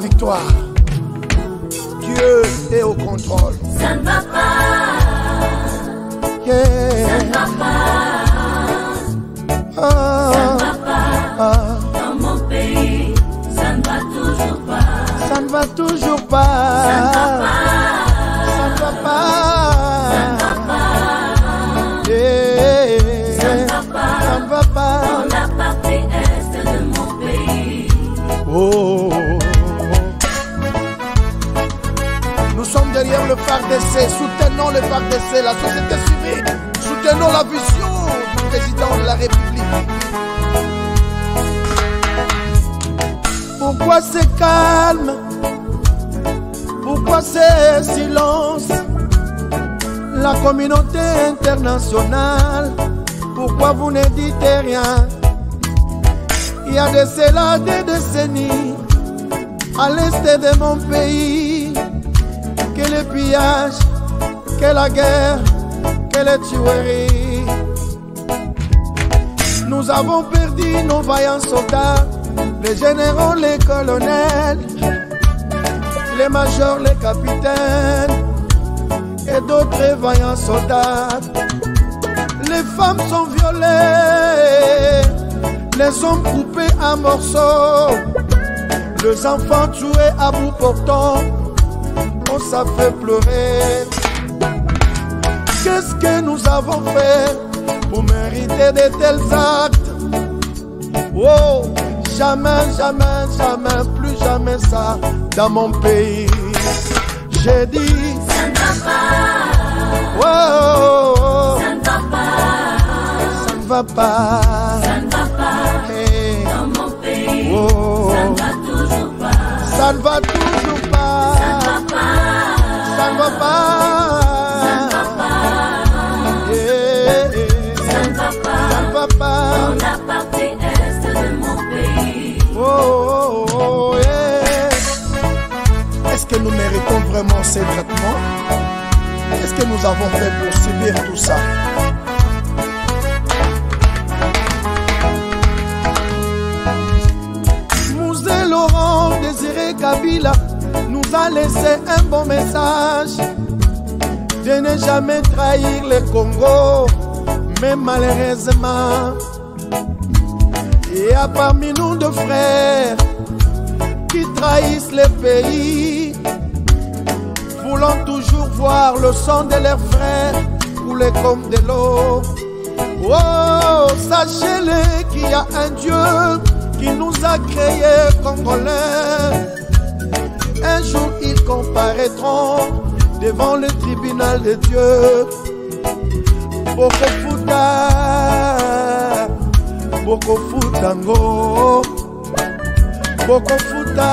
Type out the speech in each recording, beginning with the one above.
Victoire. Dieu est au contrôle. Ça ne va pas. Yeah. Ça ne va pas. Ça ne va pas. Dans mon pays, ça ne va toujours pas. Ça ne va toujours pas. Ça ne va pas. Ça ne va pas. Ça ne va pas. Yeah. Ça ne va pas. Ça ne va pas. Dans la partie est de mon pays. Oh. Nous sommes derrière le FARDC, soutenons le FARDC, la société civile, soutenons la vision du président de la République. Pourquoi c'est calme? Pourquoi c'est silence? La communauté internationale, pourquoi vous ne dites rien? Il y a de cela des décennies, à l'est de mon pays, que le pillage, que la guerre, que les tueries. Nous avons perdu nos vaillants soldats, les généraux, les colonels, les majors, les capitaines et d'autres vaillants soldats. Les femmes sont violées, les hommes coupés à morceaux, les enfants tués à bout portant. On ça fait pleurer. Qu'est-ce que nous avons fait pour mériter de tels actes? Oh, jamais, jamais, jamais, plus jamais ça dans mon pays. J'ai dit, ça ne va pas. Oh, Ça ne va pas. ça ne va pas. Ça ne va pas. Hey. Dans mon pays, Oh. ça ne va toujours pas. Ça ne va toujours pas. Ça ne va pas. Ça ne va pas. Ça ne va pas. Yeah. Ça ne va pas. Ça ne va pas. Dans la partie est de mon pays. Oh, oh, oh, yeah. Est-ce que nous méritons vraiment ces traitements? Qu'est-ce que nous avons fait pour subir tout ça? Mouzé Laurent Désiré Kabila nous a laissé un bon message de ne jamais trahir le Congo, mais malheureusement il y a parmi nous deux frères qui trahissent le pays, voulant toujours voir le sang de leurs frères couler comme de l'eau. Oh, sachez-le qu'il y a un Dieu qui nous a créés Congolais. Un jour ils comparaîtront devant le tribunal de Dieu. Bokofuta, Bokofutango, Bokofuta,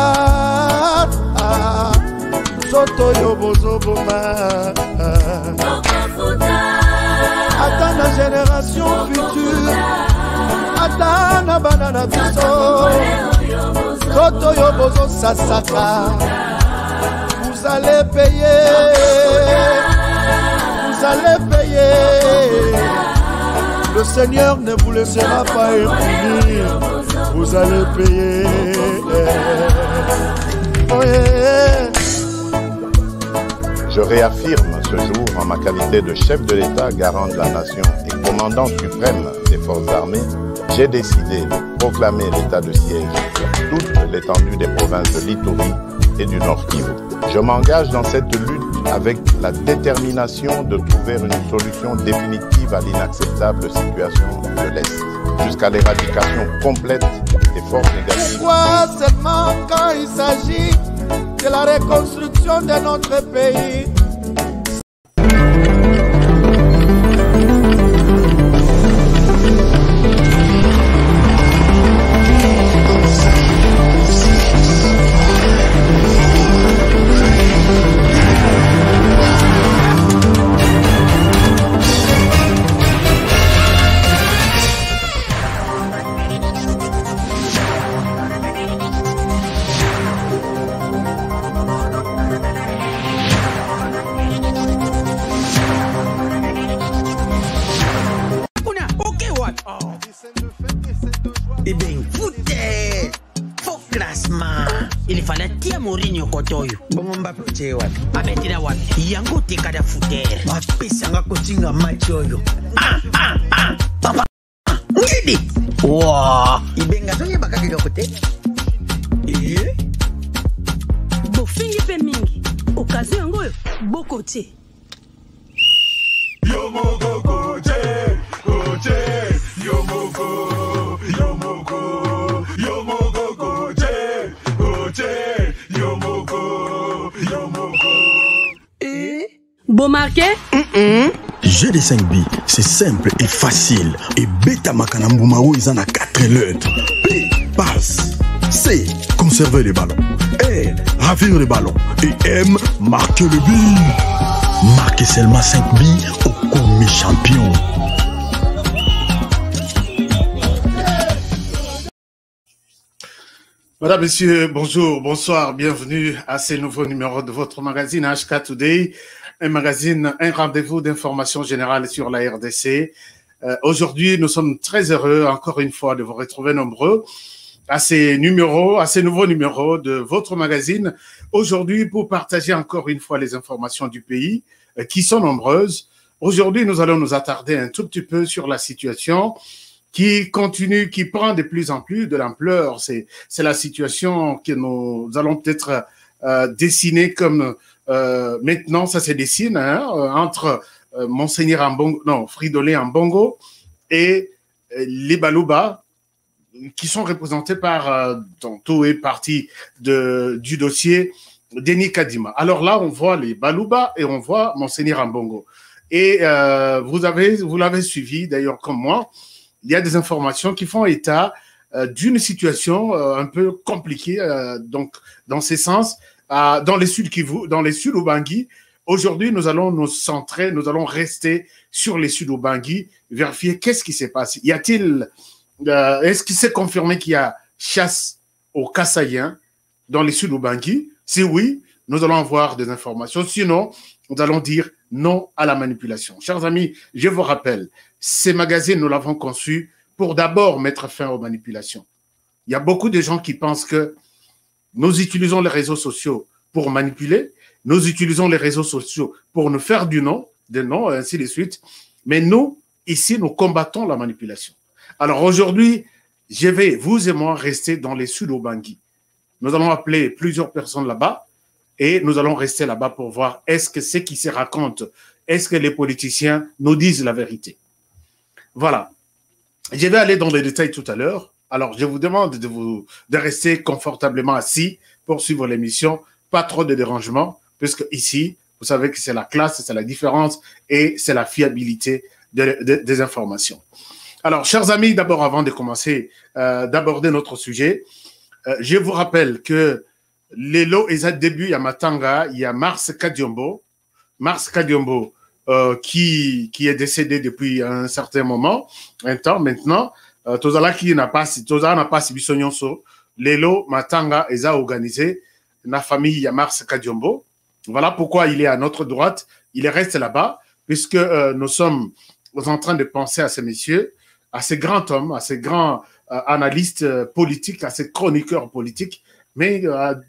Soto Yobozoboma. Attends la génération future, attends la banana biso, Soto Yobozo Sasaka. Vous allez payer, vous allez payer. Le Seigneur ne vous laissera pas impunir, vous allez payer. Oh yeah. Je réaffirme ce jour, en ma qualité de chef de l'État, garant de la nation et commandant suprême des forces armées, j'ai décidé de proclamer l'état de siège sur toute l'étendue des provinces de l'Ituri et du Nord Kivu. Je m'engage dans cette lutte avec la détermination de trouver une solution définitive à l'inacceptable situation de l'Est, jusqu'à l'éradication complète des forces négatives. Pourquoi seulement quand il s'agit de la reconstruction de notre pays? Jose Mourinho kotoyo. Bongo Mbappé otie wapi? Abetira wapi? Yango tekada futere. Apesanga kotinga match oyo. Papa. Ngidi. Wow. Ibenga sonye bakaki lokote. Bofingi pe mingi. Okazi yango yo bokotie. Yomoko koche, koche, yomoko, yomoko, yomoko koche, koche, yomoko, yomoko. Bon marqué? GD5B, c'est simple et facile. Et Beta Makanambumao, ils en a 4 lettres. P, passe. C, conserver les ballons. R, ravir les ballons. Et M, marquer le but. Marquez seulement 5 billes au commis champion. Madame, Messieurs, bonjour, bonsoir, bienvenue à ce nouveau numéro de votre magazine HK Today, un magazine, un rendez-vous d'information générale sur la RDC. Aujourd'hui, nous sommes très heureux, encore une fois, de vous retrouver nombreux à ces nouveaux numéros de votre magazine. Aujourd'hui, pour partager encore une fois les informations du pays, qui sont nombreuses. Aujourd'hui, nous allons nous attarder un tout petit peu sur la situation qui continue, qui prend de plus en plus de l'ampleur. C'est la situation que nous allons peut-être dessiner comme maintenant, ça se dessine entre Monseigneur Ambongo, non, Fridolin Ambongo et les Balouba, qui sont représentés par dans tout et partie du dossier Denis Kadima. Alors là, on voit les Balouba et on voit Monseigneur Ambongo. Et vous l'avez suivi, d'ailleurs, comme moi, il y a des informations qui font état d'une situation un peu compliquée, donc dans ces sens, dans les Sud Kivu, dans les Sud Ubangui. Aujourd'hui, nous allons nous centrer, nous allons rester sur les Sud Ubangui, vérifier qu'est-ce qui s'est passé. Y a-t-il, est-ce qu'il s'est confirmé qu'il y a chasse aux Kassaïens dans les Sud Ubangui? Si oui, nous allons avoir des informations. Sinon, nous allons dire non à la manipulation. Chers amis, je vous rappelle, ces magazines, nous l'avons conçu pour d'abord mettre fin aux manipulations. Il y a beaucoup de gens qui pensent que nous utilisons les réseaux sociaux pour manipuler, nous utilisons les réseaux sociaux pour nous faire des noms, et ainsi de suite. Mais nous, ici, nous combattons la manipulation. Alors aujourd'hui, je vais, vous et moi, rester dans les Sud-Ubangui. Nous allons appeler plusieurs personnes là-bas et nous allons rester là-bas pour voir est-ce que ce qui se raconte, est-ce que les politiciens nous disent la vérité. Voilà. Je vais aller dans les détails tout à l'heure. Alors, je vous demande de rester confortablement assis pour suivre l'émission. Pas trop de dérangements, puisque ici, vous savez que c'est la classe, c'est la différence et c'est la fiabilité des informations. Alors, chers amis, d'abord, avant de commencer d'aborder notre sujet, je vous rappelle que les lots et début, il y a Matanga, il y a Mars Kadiombo. Mars Kadiombo, qui est décédé depuis un certain moment, un temps maintenant. Tozala qui n'a pas subi son yonso. Les lots, Matanga, ils ont organisé. La famille, il y a Mars Kadiombo. Voilà pourquoi il est à notre droite. Il reste là-bas, puisque nous sommes en train de penser à ces messieurs, à ces grands hommes, à ces grands analystes politiques, à ces chroniqueurs politiques, mais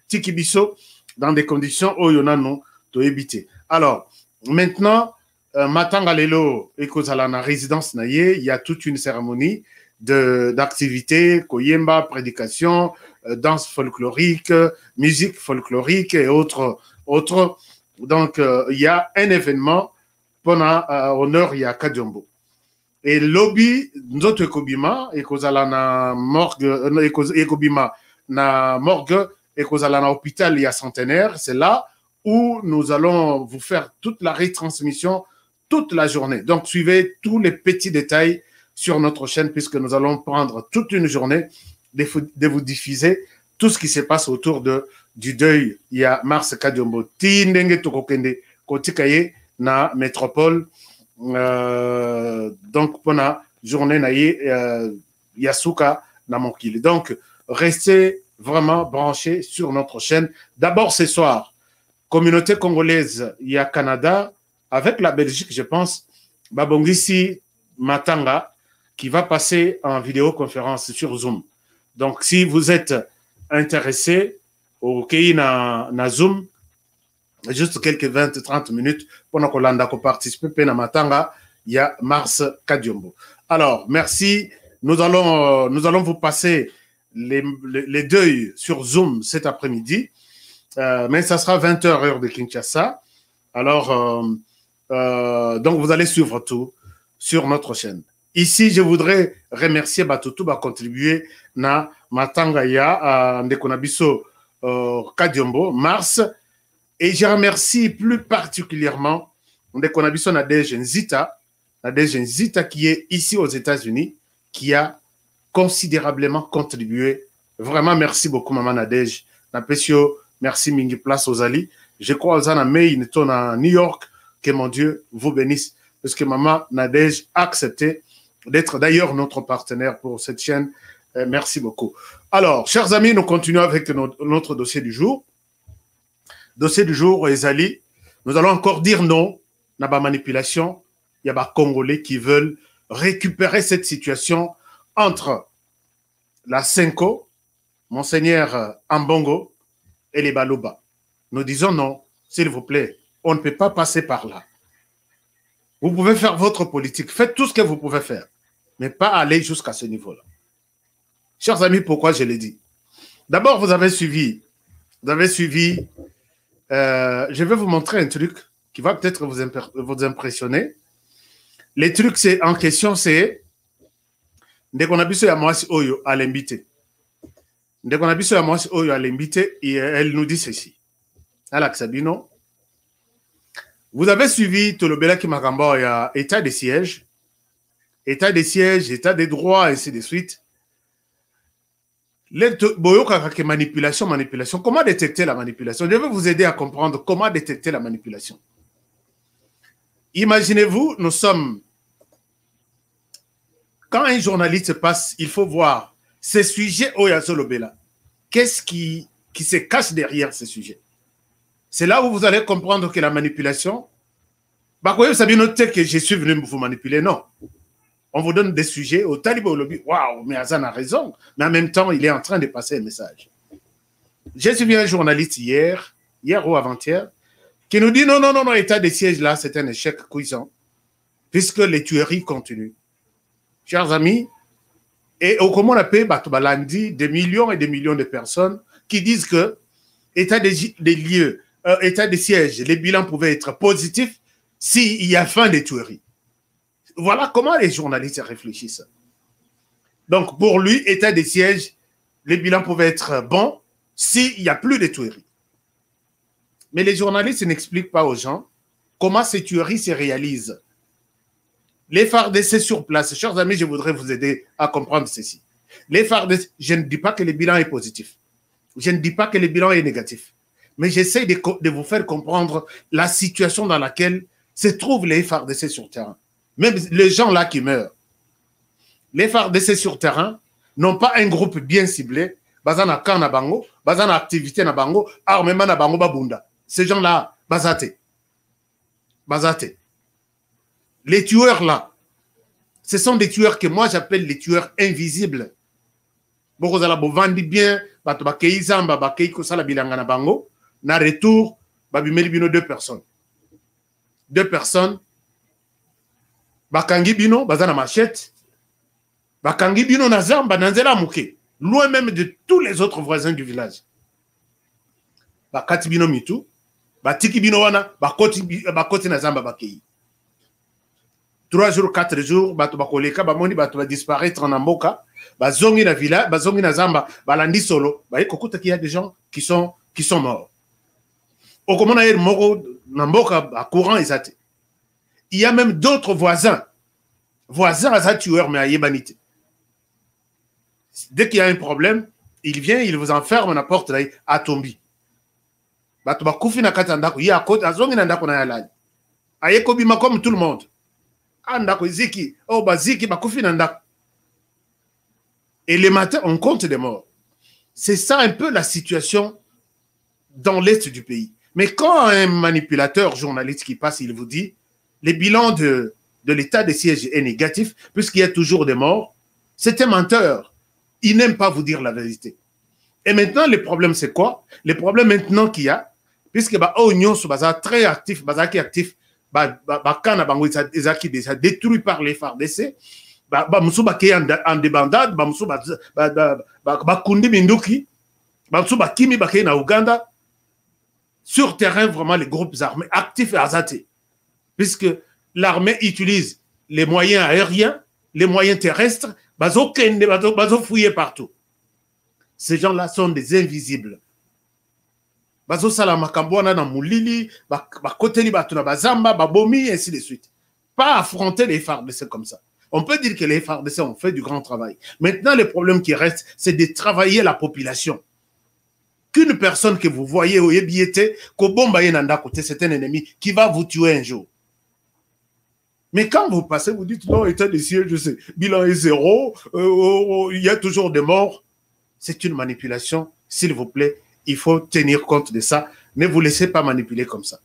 Tikibiso, dans des conditions où il y en a non, de éviter. Alors, maintenant, Matanga Lelo et Kozalana résidence naïe, il y a toute une cérémonie d'activités, koyemba, prédication, danse folklorique, musique folklorique et autres. Donc, il y a un événement pendant honneur, il y a Kadiombo. Et lobby, notre Ekobima, Ekozalana morgue, Ekobima na morgue, Ekozalana hôpital, il y a centenaire, c'est là où nous allons vous faire toute la retransmission toute la journée. Donc, suivez tous les petits détails sur notre chaîne puisque nous allons prendre toute une journée de vous diffuser tout ce qui se passe autour du deuil. Il y a Mars Kadiombo, Tindenge Tokokende, Kotikaye, na métropole. Donc, pour la journée, Yasuka, na Monkili. Donc, restez vraiment branchés sur notre chaîne. D'abord, ce soir, communauté congolaise, il y a Canada, avec la Belgique, je pense, Babongisi Matanga, qui va passer en vidéoconférence sur Zoom. Donc, si vous êtes intéressé OK, na Zoom, juste quelques 20-30 minutes pour nous participer à Matanga, il y a Mars Kadiombo. Alors, merci. Nous allons vous passer les deuils sur Zoom cet après-midi, mais ça sera 20h heure de Kinshasa. Alors, donc vous allez suivre tout sur notre chaîne. Ici, je voudrais remercier Batutu ba contribuer na Matanga ya Ndekonabiso Kadiombo, Mars. Et je remercie plus particulièrement Ndekonabiso Nadège Nzita qui est ici aux États-Unis, qui a considérablement contribué. Vraiment, merci beaucoup, Maman Nadège. Merci Mingi Place aux Ali. Je crois aux Anamei, à New York, que mon Dieu vous bénisse. Parce que Maman Nadège a accepté d'être d'ailleurs notre partenaire pour cette chaîne. Merci beaucoup. Alors, chers amis, nous continuons avec notre dossier du jour. Dossier du jour, Ezali, nous allons encore dire non à la manipulation. Il y a des Congolais qui veulent récupérer cette situation entre la Senko, Monseigneur Ambongo et les Baluba. Nous disons non, s'il vous plaît, on ne peut pas passer par là. Vous pouvez faire votre politique, faites tout ce que vous pouvez faire, mais pas aller jusqu'à ce niveau-là. Chers amis, pourquoi je l'ai dit? D'abord, vous avez suivi, je vais vous montrer un truc qui va peut-être vous impressionner. Les trucs en question, c'est dès qu'on a vu sur moi Oyo à l'invité. Dès qu'on a vu sur moi Oyo à l'invité, elle nous dit ceci. Alex Sabino, vous avez suivi Tolobela Kimakambo, il y a état de siège, état des droits, et ainsi de suite. Manipulation. Comment détecter la manipulation? Je vais vous aider à comprendre comment détecter la manipulation. Imaginez-vous, nous sommes... Quand un journaliste passe, il faut voir ces sujets Oyazolobela. Qu'est-ce qui se cache derrière ces sujets? C'est là où vous allez comprendre que la manipulation... Vous savez noter que je suis venu vous manipuler, non. On vous donne des sujets au Taliban au lobby. Waouh, mais Azan a raison. Mais en même temps, il est en train de passer un message. J'ai suivi un journaliste hier ou avant-hier, qui nous dit non, état de siège là, c'est un échec cuisant, puisque les tueries continuent. Chers amis, et au comment on appelle Batubalandi, des millions et des millions de personnes qui disent que état des lieux, état de siège, les bilans pouvaient être positifs s'il y a fin des tueries. Voilà comment les journalistes réfléchissent. Donc, pour lui, état de siège, les bilans pouvaient être bons s'il n'y a plus de tueries. Mais les journalistes n'expliquent pas aux gens comment ces tueries se réalisent. Les FARDC sur place, chers amis, je voudrais vous aider à comprendre ceci. Les FARDC, je ne dis pas que le bilan est positif. Je ne dis pas que le bilan est négatif. Mais j'essaie de vous faire comprendre la situation dans laquelle se trouvent les FARDC sur terrain. Même les gens là qui meurent. Les FARDC sur terrain n'ont pas un groupe bien ciblé. Bazana kan na bango, bazana activité na bango, armement na bango babunda. Ces gens-là, bazate. Les tueurs là, ce sont des tueurs que moi j'appelle les tueurs invisibles. Bokozala bovandi bien, bato bakei zamba, bakei kosala bilanga na bango, na retour, babimeli bino 2 personnes. 2 personnes. Bakangi bino, bazana machette. Bakangi bino na zamba, nanzela mouke. Loin même de tous les autres voisins du village. Bakati bino mitu. Batiki bino wana, bakoti na zamba bakei. 3 jours, 4 jours, bato bakoleka, bamoni bato va disparaître en Amboka. Bazongi na villa, bazongi na zamba, balandi solo. Baye kokuta qu'il y a des gens qui sont morts. Okomona yer moko na mboka courant ezate. Il y a même d'autres voisins à sa tueur, mais à Yebanite. Dès qu'il y a un problème, il vient, il vous enferme, on apporte à Tombi. Batuba Koufi na katandako, ya kote, azongi na ndako na yalani. Ayeko bima comme tout le monde. Andako ziki, oh baziki, bakoufi na ndako. Et les matins, on compte des morts. C'est ça un peu la situation dans l'est du pays. Mais quand un manipulateur journaliste qui passe, il vous dit le bilan de l'état de siège est négatif, puisqu'il y a toujours des morts, c'est un menteur. Il n'aime pas vous dire la vérité. Et maintenant, le problème, c'est quoi? Le problème maintenant qu'il y a, puisque l'Union est très actif, qui est actif, déjà détruit par les FARDC, en débandade, na Ouganda, sur terrain, vraiment, les groupes armés actifs et azatés. Puisque l'armée utilise les moyens aériens, les moyens terrestres, fouiller partout. Ces gens-là sont des invisibles. Bazo Salamakambouana na Moulili, Bakoteli Batuna Bazamba, Babomi, ainsi de suite. Pas affronter les FARDC comme ça. On peut dire que les FARDC ont fait du grand travail. Maintenant, le problème qui reste, c'est de travailler la population. Qu'une personne que vous voyez au Yebiété, côté, c'est un ennemi qui va vous tuer un jour. Mais quand vous passez, vous dites non, état de siège, je sais, bilan est 0, il y a toujours des morts. C'est une manipulation, s'il vous plaît. Il faut tenir compte de ça. Ne vous laissez pas manipuler comme ça.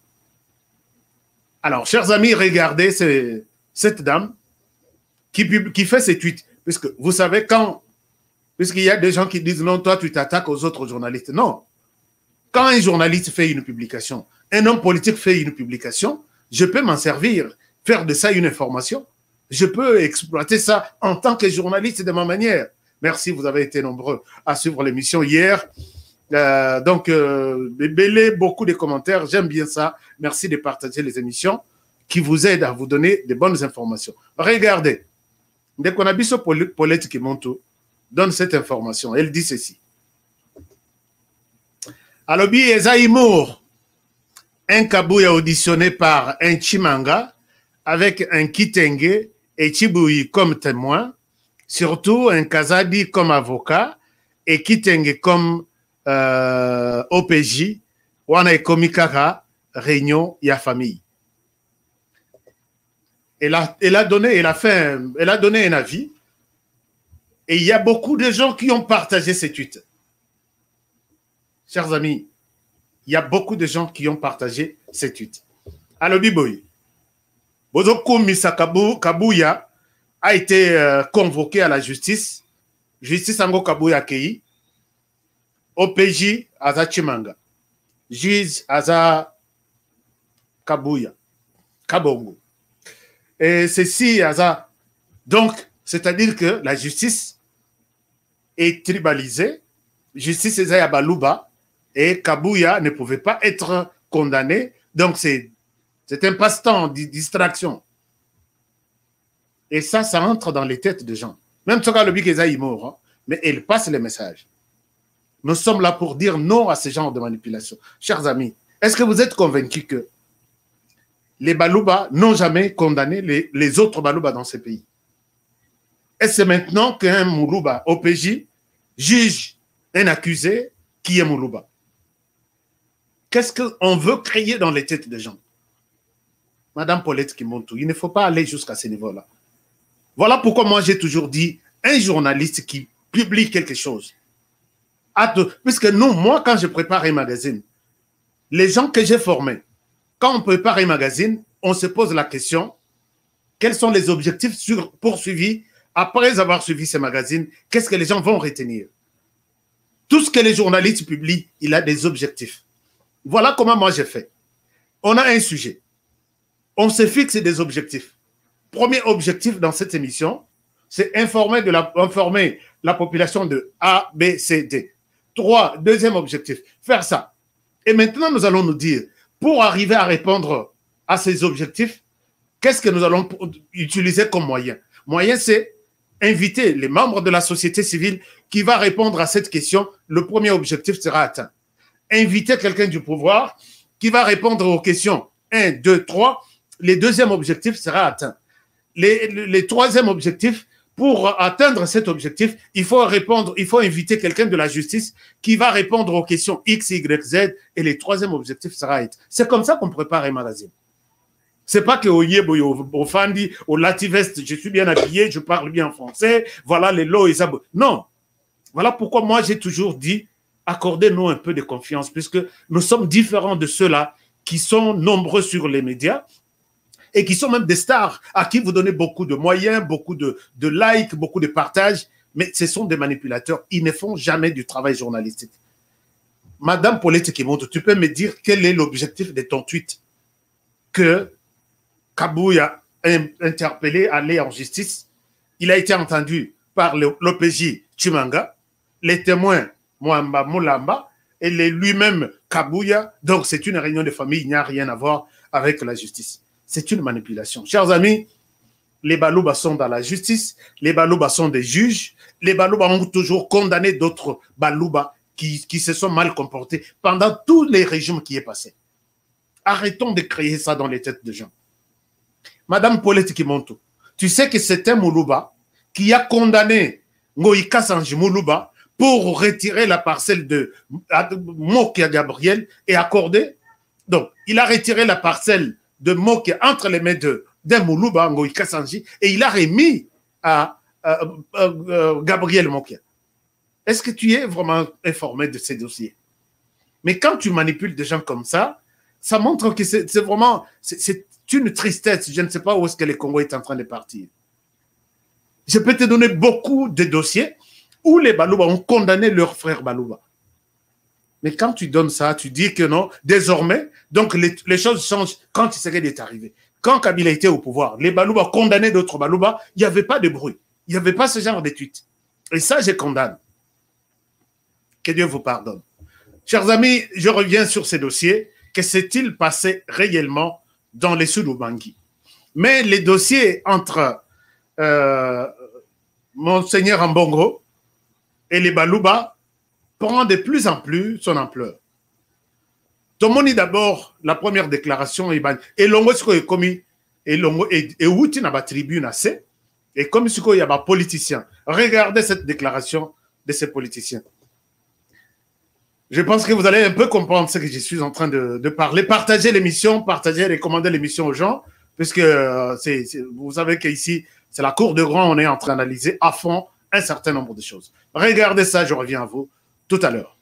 Alors, chers amis, regardez cette dame qui fait ses tweets. Puisque vous savez, puisqu'il y a des gens qui disent non, toi, tu t'attaques aux autres journalistes. Non. Quand un journaliste fait une publication, un homme politique fait une publication, je peux m'en servir, faire de ça une information. Je peux exploiter ça en tant que journaliste de ma manière. Merci, vous avez été nombreux à suivre l'émission hier. Beaucoup de commentaires, j'aime bien ça. Merci de partager les émissions qui vous aident à vous donner de bonnes informations. Regardez, dès qu'on a vu ce Paulette qui monte, donne cette information. Elle dit ceci. Alobi Ezaïmour, un Kabouya auditionné par un Chimanga avec un Kitenge et Chiboui comme témoin, surtout un Kazadi comme avocat et Kitenge comme OPJ, wana ekomikaka réunion ya famille. Elle a donné un avis et il y a beaucoup de gens qui ont partagé ces tweets. Chers amis, il y a beaucoup de gens qui ont partagé ces tweets. Alors Biboy, Bozoko Misa Kabouya a été convoqué à la justice. Justice Ango Kabouya Kei. OPJ Aza Chimanga, juge Aza Kabouya, Kabongo. Et ceci Aza. Donc, c'est-à-dire que la justice est tribalisée. Justice est à Balouba et Kabouya ne pouvait pas être condamné. Donc, c'est un passe-temps, distraction. Et ça entre dans les têtes des gens. Même Tsoka Lobi Keza est mort, mais il passe les messages. Nous sommes là pour dire non à ce genre de manipulation. Chers amis, est-ce que vous êtes convaincus que les Balouba n'ont jamais condamné les autres Balouba dans ces pays? Et c'est maintenant qu'un Moulouba OPJ juge un accusé qui est Moulouba. Qu'est-ce qu'on veut créer dans les têtes des gens? Madame Paulette Kimontou, il ne faut pas aller jusqu'à ce niveau-là. Voilà pourquoi moi j'ai toujours dit, un journaliste qui publie quelque chose, puisque nous, moi, quand je prépare un magazine, les gens que j'ai formés, quand on prépare un magazine, on se pose la question, quels sont les objectifs poursuivis après avoir suivi ce magazine? Qu'est-ce que les gens vont retenir? Tout ce que les journalistes publient, il a des objectifs. Voilà comment moi j'ai fait. On a un sujet. On se fixe des objectifs. Premier objectif dans cette émission, c'est informer la population de A, B, C, D. 3, deuxième objectif, faire ça. Et maintenant, nous allons nous dire, pour arriver à répondre à ces objectifs, qu'est-ce que nous allons utiliser comme moyen? Moyen, c'est inviter les membres de la société civile qui va répondre à cette question. Le premier objectif sera atteint. Inviter quelqu'un du pouvoir qui va répondre aux questions 1, 2, 3. Le deuxième objectif sera atteint. Les troisième objectif, pour atteindre cet objectif, il faut inviter quelqu'un de la justice qui va répondre aux questions X, Y, Z, et le troisième objectif sera être. C'est comme ça qu'on prépare un magazine. C'est pas que au Yebo, au Fandi, au Lativest, je suis bien habillé, je parle bien français, voilà les lots et ça. Non. Voilà pourquoi moi j'ai toujours dit, accordez-nous un peu de confiance, puisque nous sommes différents de ceux-là qui sont nombreux sur les médias, et qui sont même des stars à qui vous donnez beaucoup de moyens, beaucoup de likes, beaucoup de partages. Mais ce sont des manipulateurs. Ils ne font jamais du travail journalistique. Madame Paulette Kimoto, tu peux me dire quel est l'objectif de ton tweet? Que Kabouya est interpellé, allé en justice. Il a été entendu par l'OPJ Chimanga, les témoins Mwamba Moulamba et lui-même Kabouya. Donc c'est une réunion de famille, il n'y a rien à voir avec la justice. C'est une manipulation. Chers amis, les Balouba sont dans la justice, les Balouba sont des juges, les Balouba ont toujours condamné d'autres Balouba qui se sont mal comportés pendant tous les régimes qui est passé. Arrêtons de créer ça dans les têtes des gens. Madame Paulette Kimonto, tu sais que c'est un Moulouba qui a condamné Ngoïka Sanji Moulouba pour retirer la parcelle de Mokia Gabriel et accorder. Donc, il a retiré la parcelle de Mokia entre les mains d'un Moulouba, Ngoïka Sanji, et il a remis à Gabriel Mokia. Est-ce que tu es vraiment informé de ces dossiers? Mais quand tu manipules des gens comme ça, ça montre que c'est vraiment c'est une tristesse. Je ne sais pas où est-ce que le Congo est en train de partir. Je peux te donner beaucoup de dossiers où les Balouba ont condamné leur frère Balouba. Mais quand tu donnes ça, tu dis que non, désormais, donc les choses changent quand Tshisekedi est arrivé. Quand Kabila était au pouvoir, les Balouba condamnaient d'autres Balouba, il n'y avait pas de bruit. Il n'y avait pas ce genre de tweet. Et ça, je condamne. Que Dieu vous pardonne. Chers amis, je reviens sur ces dossiers. Que s'est-il passé réellement dans les Sud-Ubangi? Mais les dossiers entre Monseigneur Ambongo et les Balouba prend de plus en plus son ampleur. Tomoni d'abord, la première déclaration, et Longo est commis, et Longo et Outi n'a pas tribune assez, et comme ce qu'il y a des politiciens. Regardez cette déclaration de ces politiciens. Je pense que vous allez un peu comprendre ce que je suis en train de parler. Partagez l'émission, partagez, recommandez l'émission aux gens, puisque vous savez qu'ici, c'est la cour de grand, on est en train d'analyser à fond un certain nombre de choses. Regardez ça, je reviens à vous tout à l'heure.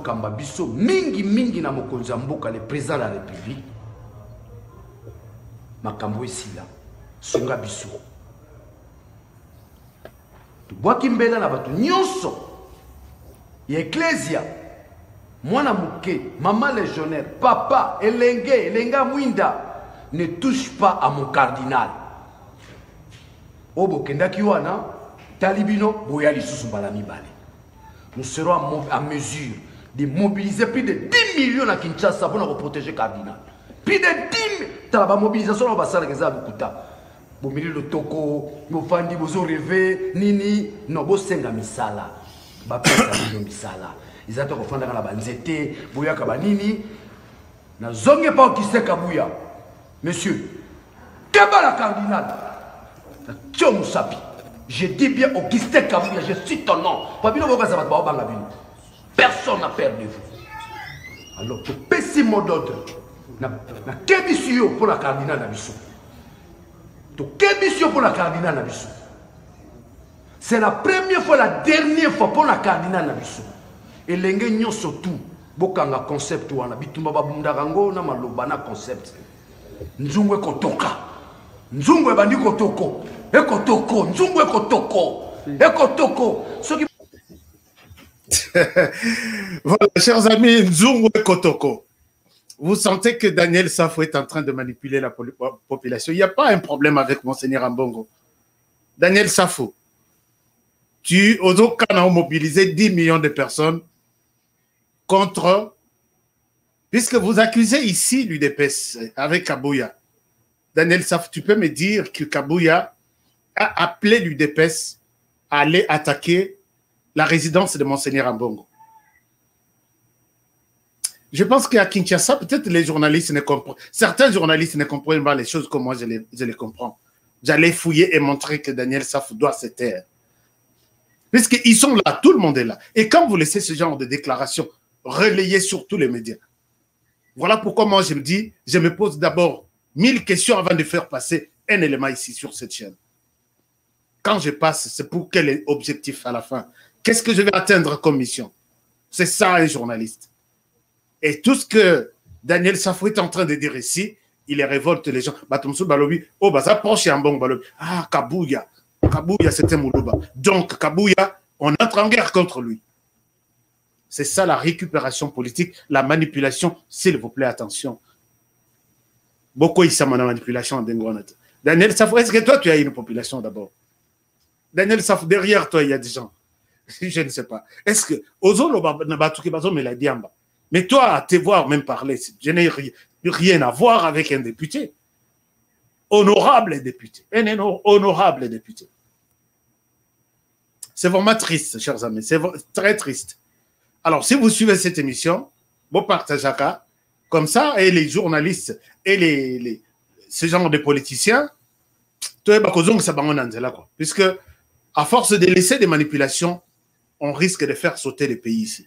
Kamba biso mingi mingi na mokonzi mboka le président de la République makambo esila sunga biso tubwaki mbela na bato nyonso ya ecclesia mwana muke maman légionnaire papa elenga mwinda ne touche pas à mon cardinal obo kendaki wana talibino boya lisusu mbala mibale. Nous serons à mesure de mobiliser plus de 10 millions à Kinshasa pour protéger le cardinal. Plus de 10 millions. La mobilisation va faire des abukuta. Vous mettez le toko, vous faites vous rêvez, nini, non, vous senga misala. Vous faites misala. Ils ont fait la banzete, vous avez nini. Na zonge pas qui sait kabouya. Monsieur, qu'est-ce la cardinal? Tchom sapi. Je dis bien Augustin Kabouya, je cite ton nom. Personne n'a peur de vous. Alors, tu peux si mot d'ordre. Quelle mission pour la cardinal Nabiso? Quelle mission pour la cardinal Nabiso? C'est la première fois, la dernière fois pour la cardinal Nabiso. Et l'engagement surtout, bokanga concept wana bitumba babundarango na malobana concept. Nzungwe kotoka. Nzungwe bandi kotoko. Ekotoko, nzungu ekotoko, ekotoko. Voilà, chers amis, nzungu ekotoko. Vous sentez que Daniel Safou est en train de manipuler la population. Il n'y a pas un problème avec Monseigneur Ambongo. Daniel Safou, tu as mobilisé 10 millions de personnes contre, puisque vous accusez ici l'UDPS avec Kabouya. Daniel Safou, tu peux me dire que Kabouya a appelé l'UDPS à aller attaquer la résidence de Monseigneur Ambongo. Je pense qu'à Kinshasa, peut-être les journalistes ne comprennent, certains journalistes ne comprennent pas les choses comme moi je les comprends. J'allais fouiller et montrer que Daniel Safou doit se taire. Puisqu'ils sont là, tout le monde est là. Et quand vous laissez ce genre de déclaration relayer sur tous les médias, voilà pourquoi moi je me dis, je me pose d'abord 1000 questions avant de faire passer un élément ici sur cette chaîne. Quand je passe, c'est pour quel objectif à la fin? Qu'est-ce que je vais atteindre comme mission? C'est ça un journaliste. Et tout ce que Daniel Safou est en train de dire ici, il révolte les gens. Batumsou Balobi, oh, bah ça proche un bon Balobi. Ah, Kabouya. Kabouya, c'était Moulouba. Donc, Kabouya, on entre en guerre contre lui. C'est ça la récupération politique, la manipulation. S'il vous plaît, attention. Beaucoup ils sont en manipulation en Dengonat. Daniel Safou, est-ce que toi, tu as une population d'abord? Daniel Safou, derrière toi, il y a des gens. Je ne sais pas. Est-ce que mais toi, à te voir même parler, je n'ai rien à voir avec un député. Honorable député. Un honorable député. C'est vraiment triste, chers amis. C'est très triste. Alors, si vous suivez cette émission, vous partagez comme ça, et les journalistes et ce genre de politiciens, puisque à force de laisser des manipulations, on risque de faire sauter le pays ici.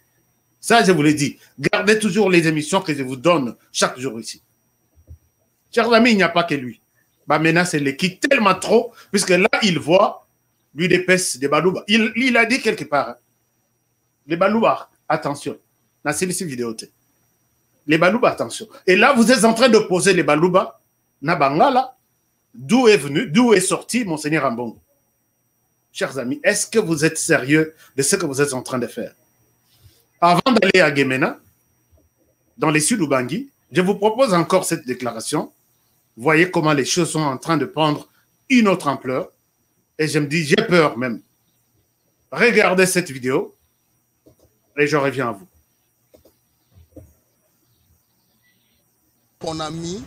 Ça, je vous l'ai dit. Gardez toujours les émissions que je vous donne chaque jour ici. Chers amis, il n'y a pas que lui. Maintenant, c'est l'équipe tellement trop, puisque là, il voit l'UDPS de Balouba. Il a dit quelque part, les Balouba, attention. Dans cette vidéo, les Balouba, attention. Et là, vous êtes en train de poser les Balouba, na Bangala, d'où est sorti Monseigneur Ambongo. Chers amis, est-ce que vous êtes sérieux de ce que vous êtes en train de faire? Avant d'aller à Gemena, dans les Sud-Ubangui, je vous propose encore cette déclaration. Voyez comment les choses sont en train de prendre une autre ampleur. Et je me dis, j'ai peur même. Regardez cette vidéo et je reviens à vous. On a mis,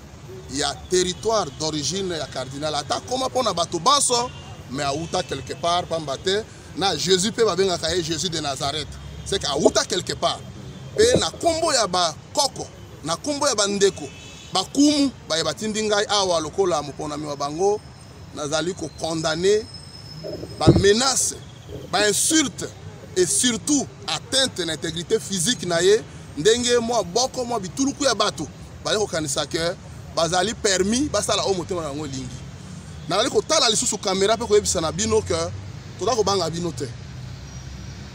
il y a territoire d'origine à Cardinal. Attends, comment on a battu Banso, mais à Outa quelque part, Pambate, na Jésus peut venir à Jésus de Nazareth. C'est qu'à Outa quelque part. Et na Kombo ya ba Koko, na Kombo ya ba Ndeko, ba Kumu, ba Yabatindingai awa lokola mupona miwa bango, nazali ko condamné, ba menace, ba insulte et surtout atteinte à l'intégrité physique naye, ndenge moi boko moi bituluku ya bato, ba ko kanisa que bazali permis basala o motema na ngo lingi. Nazali ko tala lisusu caméra pe ko yebisa na bino que toda ko banga bino te.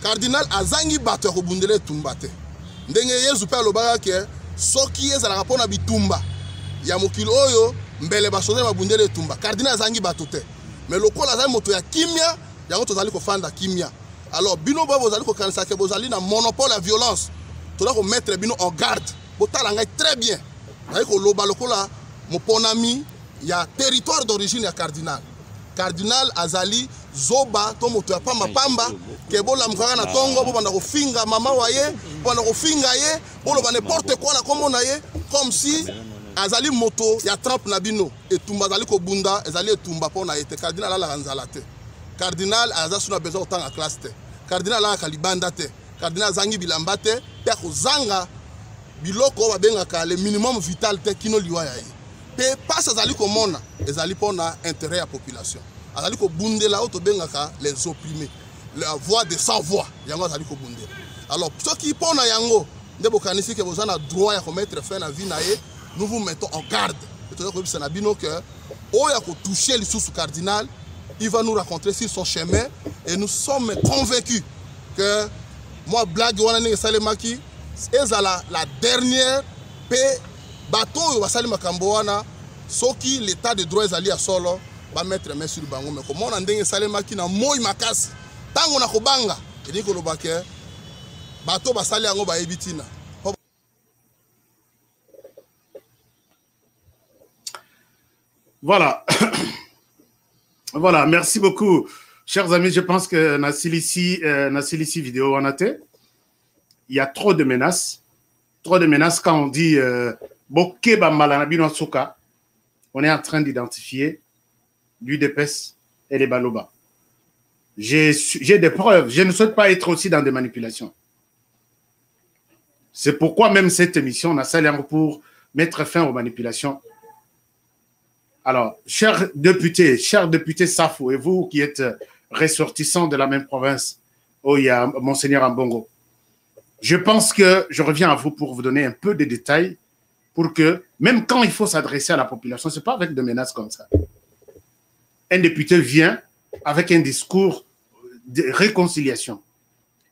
Cardinal azangi bato ya kobundele tumba te. Ndenge Yesu pe alobaka ke soki ezalaka mpona bitumba ya mokili oyo mbele basonde babundele tumba. Cardinal azangi bato te. Mais lokola azali moto ya kimia, yango tozali kofanda kimia. Alors bino bo bozali ko kanisa ke bozali na monopole ya violence. Toda ko mettre bino en garde. Botala ngai très bien. Nazali ko loba lokola moponami ya territoire d'origine ya Cardinal. Cardinal azali zoba to moto ya pamba pamba ke bola mukaka na tongo bo banda ko finga mama waye bo banda ko finga ye bolo ba n'importe quoi na komona ye comme si azali moto ya Trump na bino etumba azali ko bunda ezali etumba pona ete Cardinal ala kanzala te. Cardinal azasu na besoin otanga classe te. Cardinal ala kalibanda te. Cardinal zangi bilamba te pe ko zanga biloko ba bengaka le minimum vital te kino liwa ya ye. Pe passe azali komona ezali pona intérêt ya population. Azali ko bundela auto bengaka les opprimés, la voix des sans voix yango azali ko bundela. Alors ceux qui pona yango ndebo kanisi ke bozana droit ya commettre fin na vie na ye, nous vous mettons en garde. Et tout ça na bino que oya ko toucher le sous cardinal, il va nous rencontrer sur son chemin et nous sommes convaincus que moi blague wana ninga salemaki ezala la dernière paix bateau basali makambo wana soki l'état de droit ezali ya solo ba mettre main sur bango mais comment on ndenge salemaki na moi makasi tango na kobanga edi ko lobake bateau basali yango ba ebitina. Voilà. Voilà, merci beaucoup. Chers amis, je pense que na silisi vidéo en até. Il y a trop de menaces. Trop de menaces quand on dit Bokeba Malanabino Souka. On est en train d'identifier l'UDPS et les Baloba. J'ai des preuves. Je ne souhaite pas être aussi dans des manipulations. C'est pourquoi même cette émission, on a salé pour mettre fin aux manipulations. Alors, chers députés Safou, et vous qui êtes ressortissants de la même province où il y a Monseigneur Ambongo, je pense que je reviens à vous pour vous donner un peu de détails pour que, même quand il faut s'adresser à la population, ce n'est pas avec des menaces comme ça. Un député vient avec un discours de réconciliation,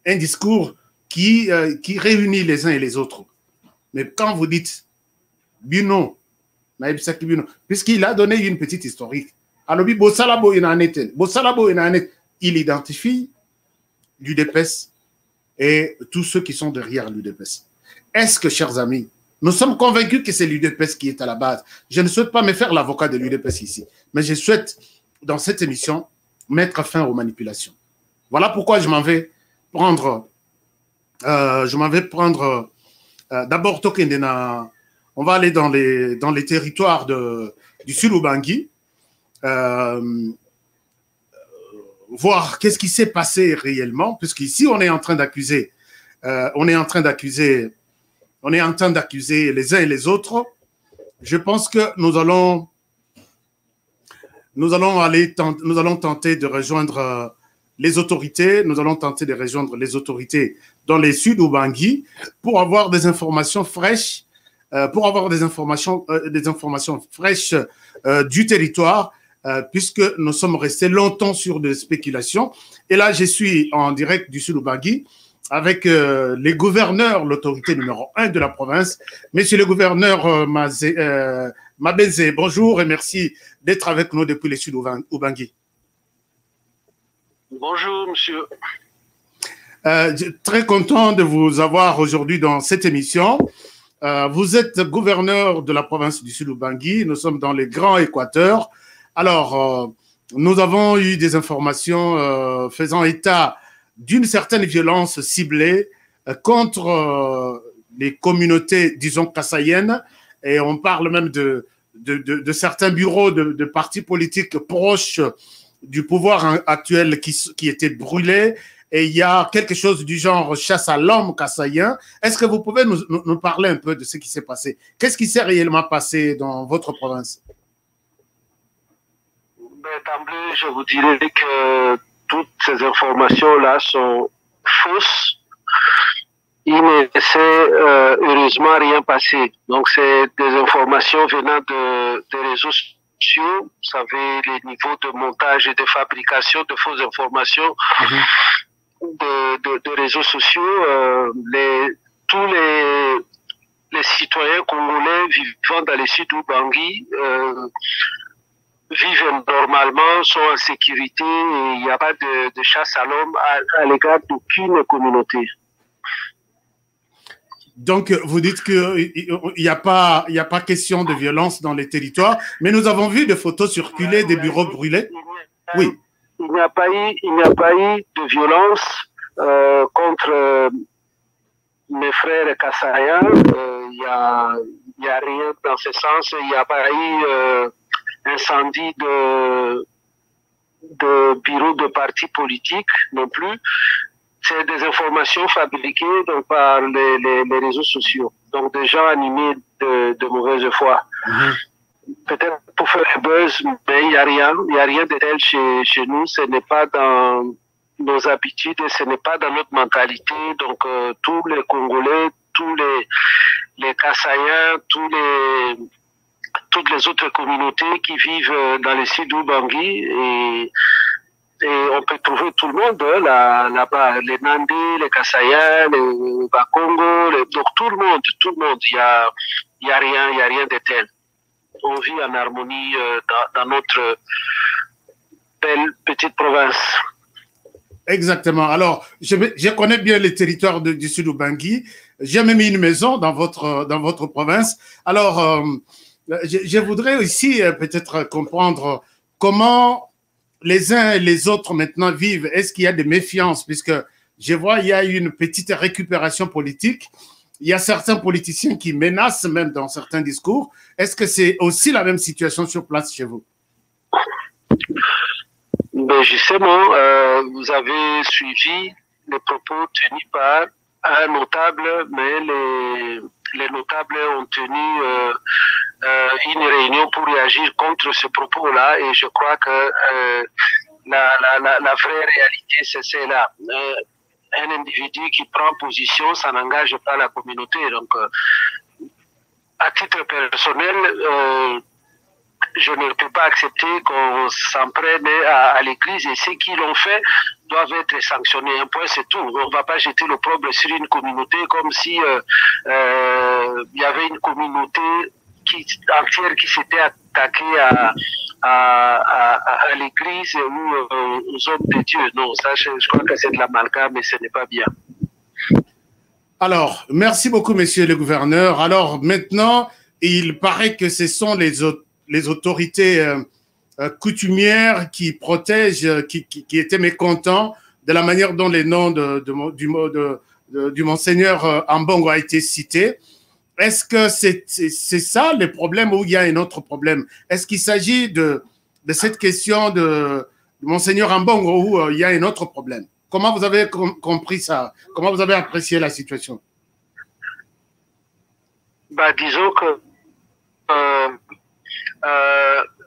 un discours qui réunit les uns et les autres. Mais quand vous dites Bino, puisqu'il a donné une petite historique alobi bosalabo inanetel bosalabo inanet, il identifie l'UDPS et tous ceux qui sont derrière l'UDPS. Est-ce que, chers amis, nous sommes convaincus que c'est l'UDPS qui est à la base? Je ne souhaite pas me faire l'avocat de l'UDPS ici, mais je souhaite, dans cette émission, mettre fin aux manipulations. Voilà pourquoi je m'en vais prendre d'abord Tokendena. On va aller dans les territoires du Sud-Ubangi, voir qu'est-ce qui s'est passé réellement, puisqu'ici on est en train d'accuser les uns et les autres. Je pense que nous allons tenter de rejoindre les autorités. Nous allons tenter de rejoindre les autorités dans les Sud-Ubangi pour avoir des informations fraîches, fraîches du territoire, puisque nous sommes restés longtemps sur des spéculations. Et là, je suis en direct du Sud-Ubangi avec les gouverneurs, l'autorité numéro 1 de la province. Monsieur le gouverneur Mabeze, bonjour et merci d'être avec nous depuis le Sud-Ubangi. Bonjour, monsieur. Très content de vous avoir aujourd'hui dans cette émission. Vous êtes gouverneur de la province du Sud-Ubangi. Nous sommes dans le Grand Équateur. Alors, nous avons eu des informations faisant état d'une certaine violence ciblée contre les communautés, disons, kassaïennes. Et on parle même de certains bureaux de partis politiques proches du pouvoir actuel qui étaient brûlés. Et il y a quelque chose du genre chasse à l'homme kassaïen. Est-ce que vous pouvez nous parler un peu de ce qui s'est passé? Qu'est-ce qui s'est réellement passé dans votre province? D'emblée, je vous dirais que toutes ces informations-là sont fausses. Il ne s'est heureusement rien passé. Donc, c'est des informations venant des réseaux sociaux. Vous savez, les niveaux de montage et de fabrication de fausses informations de réseaux sociaux. Tous les citoyens congolais vivant dans les Sud-Ubangi vivent normalement, sont en sécurité et il n'y a pas de chasse à l'homme à l'égard d'aucune communauté. Donc, vous dites qu'il n'y a pas question de violence dans les territoires, mais nous avons vu des photos circuler des bureaux brûlés. Oui. Il n'y a pas eu de violence contre mes frères kassaïens. Il n'y a rien dans ce sens. Il n'y a pas eu incendie de bureaux de partis politiques non plus. C'est des informations fabriquées donc, par les réseaux sociaux. Donc des gens animés de mauvaise foi. Peut-être pour faire le buzz, mais il n'y a rien de tel chez nous. Ce n'est pas dans nos habitudes, ce n'est pas dans notre mentalité. Donc tous les Congolais, tous les Kassaïens, toutes les autres communautés qui vivent dans les Sud-Ubangi et on peut trouver tout le monde là-bas, les Nandés, les Kassaïens, les Bakongo, donc tout le monde, il y a rien de tel. On vit en harmonie dans notre belle petite province. Exactement. Alors, je connais bien les territoires du Sud-Ubangi. J'ai même mis une maison dans votre province. Alors, je voudrais aussi peut-être comprendre comment les uns et les autres maintenant vivent. Est-ce qu'il y a des méfiances? Puisque je vois, il y a une petite récupération politique. Il y a certains politiciens qui menacent même dans certains discours. Est-ce que c'est aussi la même situation sur place chez vous? Ben justement, vous avez suivi les propos tenus par un notable, mais les notables ont tenu une réunion pour réagir contre ce propos-là et je crois que la vraie réalité, c'est là. Un individu qui prend position, ça n'engage pas la communauté. Donc, à titre personnel, je ne peux pas accepter qu'on s'en prenne à l'église et ceux qui l'ont fait doivent être sanctionnés. Un point, c'est tout. On ne va pas jeter l'opprobre sur une communauté comme si il y avait une communauté entière qui s'était attaquée à l'église ou aux hommes de Dieu. Non, ça, je crois que c'est de l'amalgame, mais ce n'est pas bien. Alors, merci beaucoup, monsieur le gouverneur. Alors, maintenant, il paraît que ce sont les autorités coutumières qui protègent, qui étaient mécontents de la manière dont les noms du monseigneur Ambongo a été cité. Est-ce que c'est ça le problème ou il y a un autre problème? Est-ce qu'il s'agit de cette question de monseigneur Ambongo ou il y a un autre problème? Comment vous avez compris ça? Comment vous avez apprécié la situation? Bah, disons que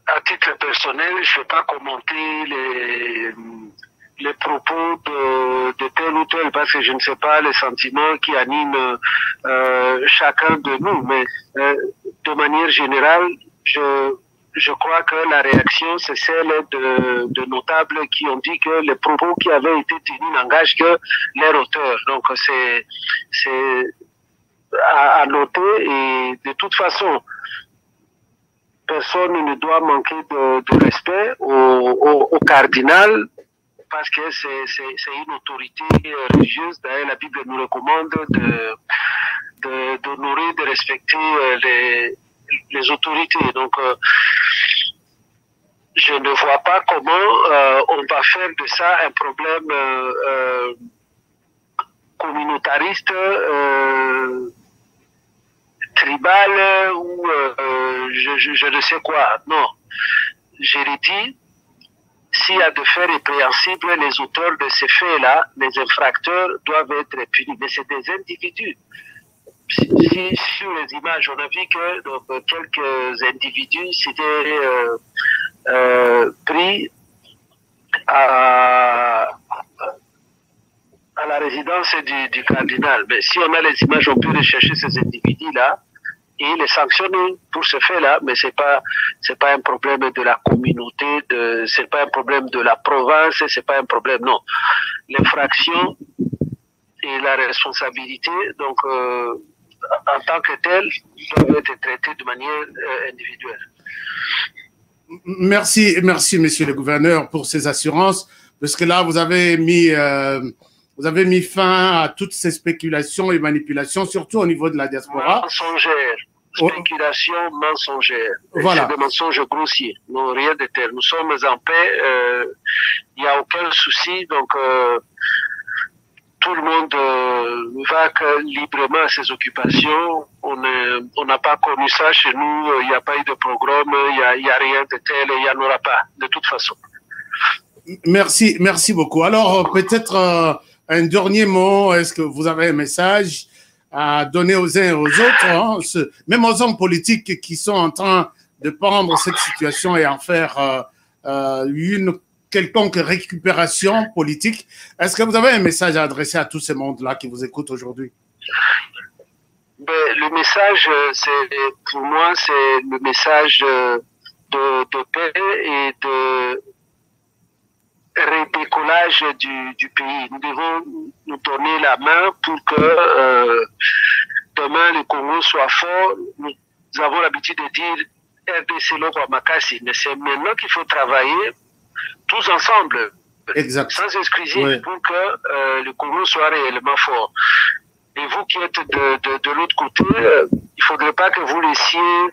à titre personnel, je ne vais pas commenter les propos de tel ou tel parce que je ne sais pas les sentiments qui animent chacun de nous. Mais de manière générale, je crois que la réaction, c'est celle de notables qui ont dit que les propos qui avaient été tenus n'engagent que leur auteur. Donc, c'est à noter et de toute façon, personne ne doit manquer de respect au cardinal parce que c'est une autorité religieuse. D'ailleurs, la Bible nous recommande d'honorer, de respecter les autorités. Donc, je ne vois pas comment on va faire de ça un problème communautariste, tribal ou je ne sais quoi. Non, je l'ai dit, s'il y a de faits répréhensibles, les auteurs de ces faits-là, les infracteurs doivent être punis. Mais c'est des individus. Si sur les images, on a vu que donc, quelques individus s'étaient pris à la résidence du cardinal. Mais si on a les images, on peut rechercher ces individus-là et les sanctionner pour ce fait-là. Mais c'est pas un problème de la communauté, c'est pas un problème de la province, c'est pas un problème, non. L'infraction et la responsabilité, donc, en tant que telle, doivent être traitées de manière individuelle. Merci, monsieur le gouverneur, pour ces assurances, parce que là, vous avez mis fin à toutes ces spéculations et manipulations, surtout au niveau de la diaspora. Mensongère, spéculation mensongère. Voilà. C'est des mensonges grossiers, non, rien de tel. Nous sommes en paix, il n'y a aucun souci, donc tout le monde va librement à ses occupations. On n'a pas connu ça chez nous, il n'y a pas eu de programme, il n'y a rien de tel, il n'y en aura pas, de toute façon. Merci beaucoup. Alors, peut-être un dernier mot, est-ce que vous avez un message à donner aux uns et aux autres, hein, même aux hommes politiques qui sont en train de prendre cette situation et en faire une quelconque récupération politique? Est-ce que vous avez un message à adresser à tous ces mondes-là qui vous écoutent aujourd'hui? Le message, pour moi, c'est le message de paix et de redécollage du pays. Nous devons nous donner la main pour que demain le Congo soit fort. Nous avons l'habitude de dire RDC Lokwa Makasi, mais c'est maintenant qu'il faut travailler tous ensemble, exact, sans exclusive, oui, pour que le Congo soit réellement fort. Et vous qui êtes de l'autre côté, il ne faudrait pas que vous laissiez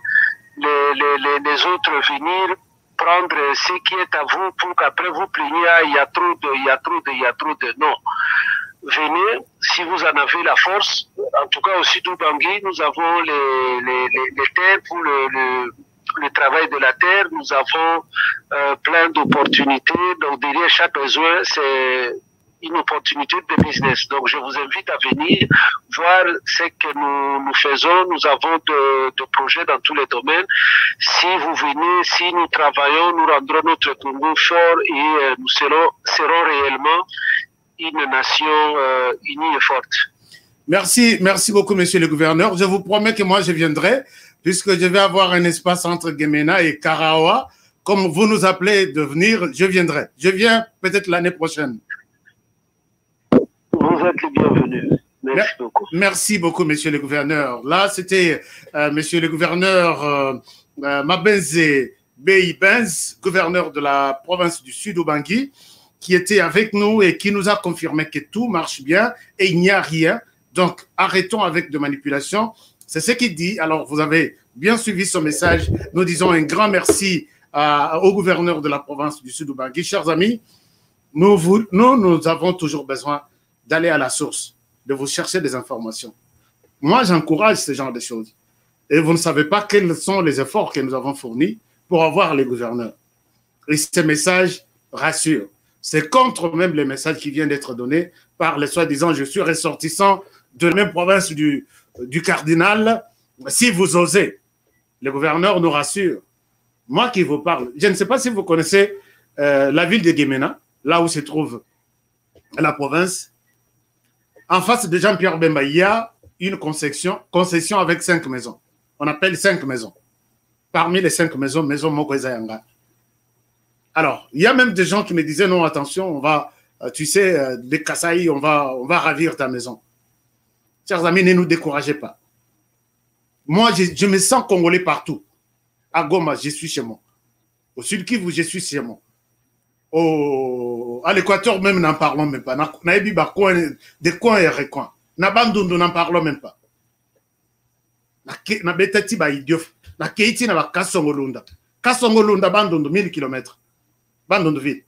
les autres venir prendre ce qui est à vous pour qu'après vous plaigniez, il y a trop de, non. Venez, si vous en avez la force, en tout cas aussi d'Ubangui, nous avons les terres pour le travail de la terre, nous avons plein d'opportunités, donc derrière chaque besoin, c'est une opportunité de business. Donc je vous invite à venir voir ce que nous faisons. Nous avons de projets dans tous les domaines. Si vous venez, si nous travaillons, nous rendrons notre Congo fort et nous serons réellement une nation unie et forte. Merci beaucoup, monsieur le gouverneur. Je vous promets que moi je viendrai, puisque je vais avoir un espace entre Gemena et Karawa. Comme vous nous appelez de venir, je viendrai. Je viens peut-être l'année prochaine. Vous êtes le bienvenu. Merci beaucoup. Merci beaucoup, monsieur le gouverneur. Là, c'était monsieur le gouverneur Mabenze Bey Benz, gouverneur de la province du Sud Ubangui, qui était avec nous et qui nous a confirmé que tout marche bien et il n'y a rien. Donc, arrêtons avec de manipulation. C'est ce qu'il dit. Alors, vous avez bien suivi son message. Nous disons un grand merci au gouverneur de la province du Sud Ubangui. Chers amis, nous avons toujours besoin d'aller à la source, de vous chercher des informations. Moi, j'encourage ce genre de choses. Et vous ne savez pas quels sont les efforts que nous avons fournis pour avoir les gouverneurs. Et ces messages rassurent. C'est contre même les messages qui viennent d'être donnés par les soi-disant « je suis ressortissant de la même province du cardinal ». Si vous osez, les gouverneurs nous rassurent. Moi qui vous parle, je ne sais pas si vous connaissez la ville de Guémena, là où se trouve la province. En face de Jean-Pierre Bemba, il y a une concession avec 5 maisons. On appelle 5 maisons. Parmi les 5 maisons, maison Mokwezayanga. Alors, il y a même des gens qui me disaient, non, attention, on va, tu sais, les Kasaï, on va ravir ta maison. Chers amis, ne nous découragez pas. Moi, je me sens congolais partout. À Goma, je suis chez moi. Au Sud Kivu, je suis chez moi. À l'Équateur, même, n'en parlons même pas. Des coins et recoins. Nabandundu, n'en parlons même pas. Na betati ba idiof. Na keiti na ba Kasongolunda. Kasongolunda bandundu 1000 km. Bandundu ville.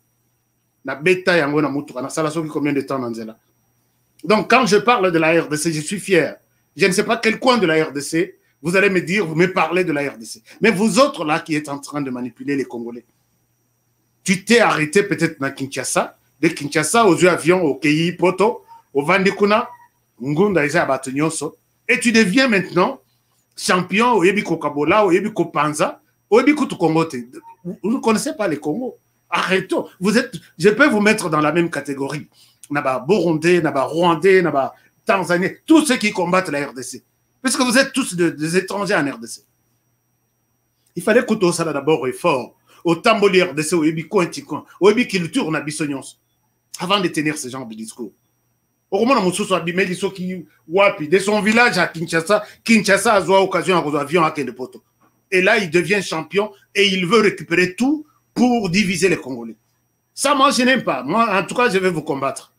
Na beta yango na mutuka. Na sala soki combien de temps dans Nzela. Donc quand je parle de la RDC, je suis fier. Je ne sais pas quel coin de la RDC, vous allez me dire, vous me parlez de la RDC. Mais vous autres là qui êtes en train de manipuler les Congolais. Tu t'es arrêté peut-être à Kinshasa. De Kinshasa aux avions, au Kei Poto, au Vandekuna, Ngunda Isa Batunyoso. Et tu deviens maintenant champion au Yebiko Kabola, au Yebiko Panza, au Yebiko Tukongote. Vous ne connaissez pas les Congos. Arrêtons. Je peux vous mettre dans la même catégorie. Naba Burundais, Naba Rwandais, Naba Tanzaniens, tous ceux qui combattent la RDC. Parce que vous êtes tous des étrangers en RDC. Il fallait que tout ça d'abord est fort. Au Tamboli RDC, au Yebiko Intikon, au Yebiki le tourne à Bissonios, avant de tenir ce genre de discours. Au moment où Moussou a bimé qui wapi de son village à Kinshasa, Kinshasa a eu occasion à avion à Kendepoto. Et là, il devient champion et il veut récupérer tout pour diviser les Congolais. Ça, moi, je n'aime pas. Moi, en tout cas, je vais vous combattre.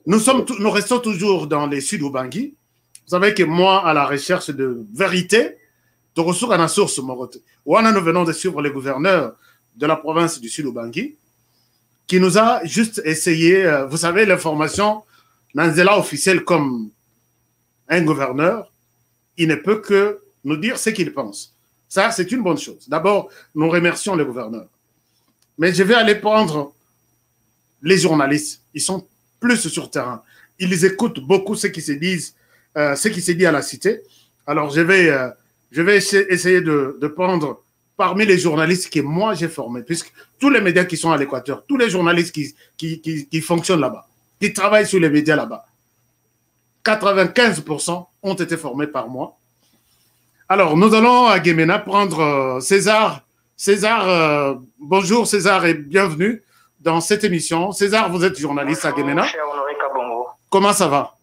Nous restons toujours dans les Sud Ubangui. Vous savez que moi, à la recherche de vérité, de ressources à la source, nous venons de suivre le gouverneur de la province du Sud Ubangui, qui nous a juste essayé, vous savez, l'information, Nanzela officielle comme un gouverneur, il ne peut que nous dire ce qu'il pense. Ça, c'est une bonne chose. D'abord, nous remercions le gouverneur. Mais je vais aller prendre les journalistes. Ils sont plus sur terrain. Ils écoutent beaucoup ce qui se dit à la cité. Alors, je vais essayer de prendre parmi les journalistes que moi j'ai formés, puisque tous les médias qui sont à l'Équateur, tous les journalistes qui fonctionnent là-bas, qui travaillent sur les médias là-bas, 95% ont été formés par moi. Alors, nous allons à Guémena prendre César. César, bonjour César et bienvenue dans cette émission. César, vous êtes journaliste à Guémena. Comment ça va?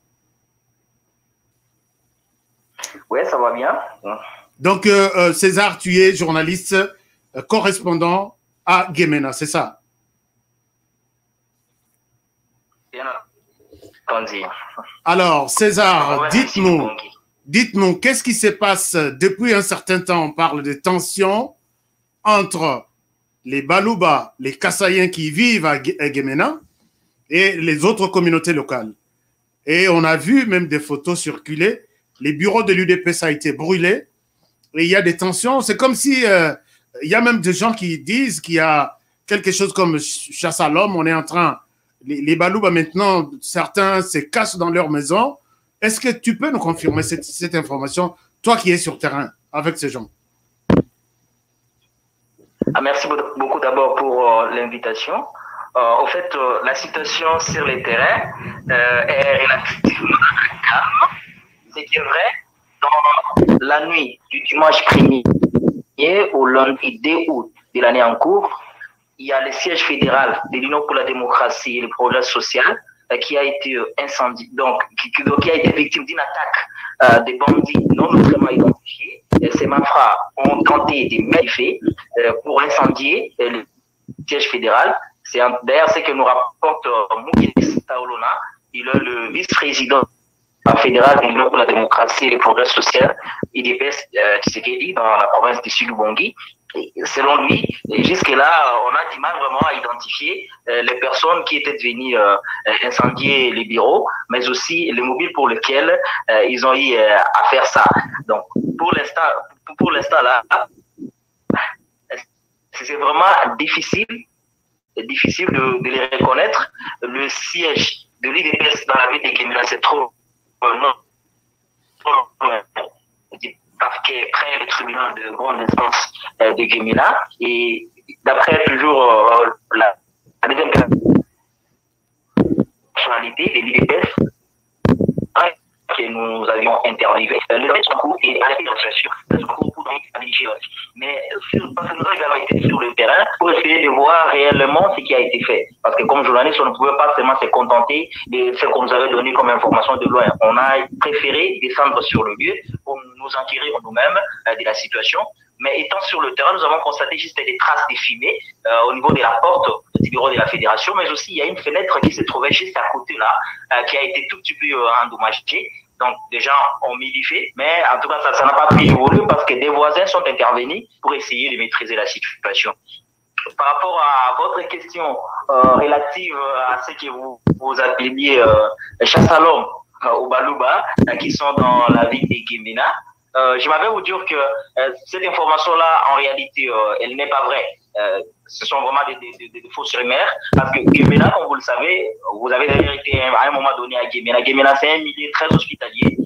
Oui, ça va bien. Donc, César, tu es journaliste correspondant à Guémena, c'est ça? Bien entendu. Alors, César, dites-nous, qu'est-ce qui se passe depuis un certain temps? On parle de tensions entre les Balouba, les Kassaïens qui vivent à Guémena et les autres communautés locales. Et on a vu même des photos circuler. Les bureaux de l'UDPS ont été brûlés. Et il y a des tensions. C'est comme si il y a même des gens qui disent qu'il y a quelque chose comme chasse à l'homme. On est en train... Les Balouba, maintenant, certains se cachent dans leur maison. Est-ce que tu peux nous confirmer cette information, toi qui es sur terrain avec ces gens? Merci beaucoup d'abord pour l'invitation. En fait, la situation sur le terrain est relativement calme. Ce qui est vrai, dans la nuit du dimanche 1er au lundi 2 août de l'année en cours, il y a le siège fédéral de l'Union pour la démocratie et le progrès social qui a été incendié, donc qui a été victime d'une attaque des bandits non autrement identifiés. Et ces malfrats ont fréquenté des méfaits pour incendier le siège fédéral. D'ailleurs ce que nous rapporte Moukile Taolona. Il est le vice-président fédéral de l'Union pour la démocratie et le progrès social, IDPS Tshisekedi, dans la province du Sud-Ubangi. Selon lui, jusque-là, on a du mal vraiment à identifier les personnes qui étaient venues incendier les bureaux, mais aussi les mobiles pour lesquels ils ont eu à faire ça. Donc, pour l'instant là, c'est vraiment difficile de les reconnaître. Le siège de l'IDPS dans la ville de Gemina, c'est trop loin. Parce que près le tribunal de grande instance de Gemina, et d'après toujours la deuxième personnalité de l'IDPS que nous avions interviewé, le fait son coup et à la sûr, son coup pour mais parce que nous avons également été sur le terrain pour essayer de voir réellement ce qui a été fait. Parce que comme journaliste, on ne pouvait pas seulement se contenter de ce qu'on nous avait donné comme information de loin. On a préféré descendre sur le lieu pour nous enquérir nous-mêmes de la situation. Mais étant sur le terrain, nous avons constaté juste des traces de fumée au niveau de la porte du bureau de la fédération, mais aussi il y a une fenêtre qui se trouvait juste à côté là, qui a été tout petit peu endommagée. Donc, des gens ont mis du feu, mais en tout cas, ça n'a pas pris du volume parce que des voisins sont intervenus pour essayer de maîtriser la situation. Par rapport à votre question relative à ce que vous appeliez chasse à l'homme au Balouba, qui sont dans la ville de Gemina, je m'avais vous dire que cette information-là, en réalité, elle n'est pas vraie. Ce sont vraiment des fausses rumeurs. Parce que Gemina, comme vous le savez, vous avez d'ailleurs été à un moment donné à Gemina. Gemina, c'est un milieu très hospitalier.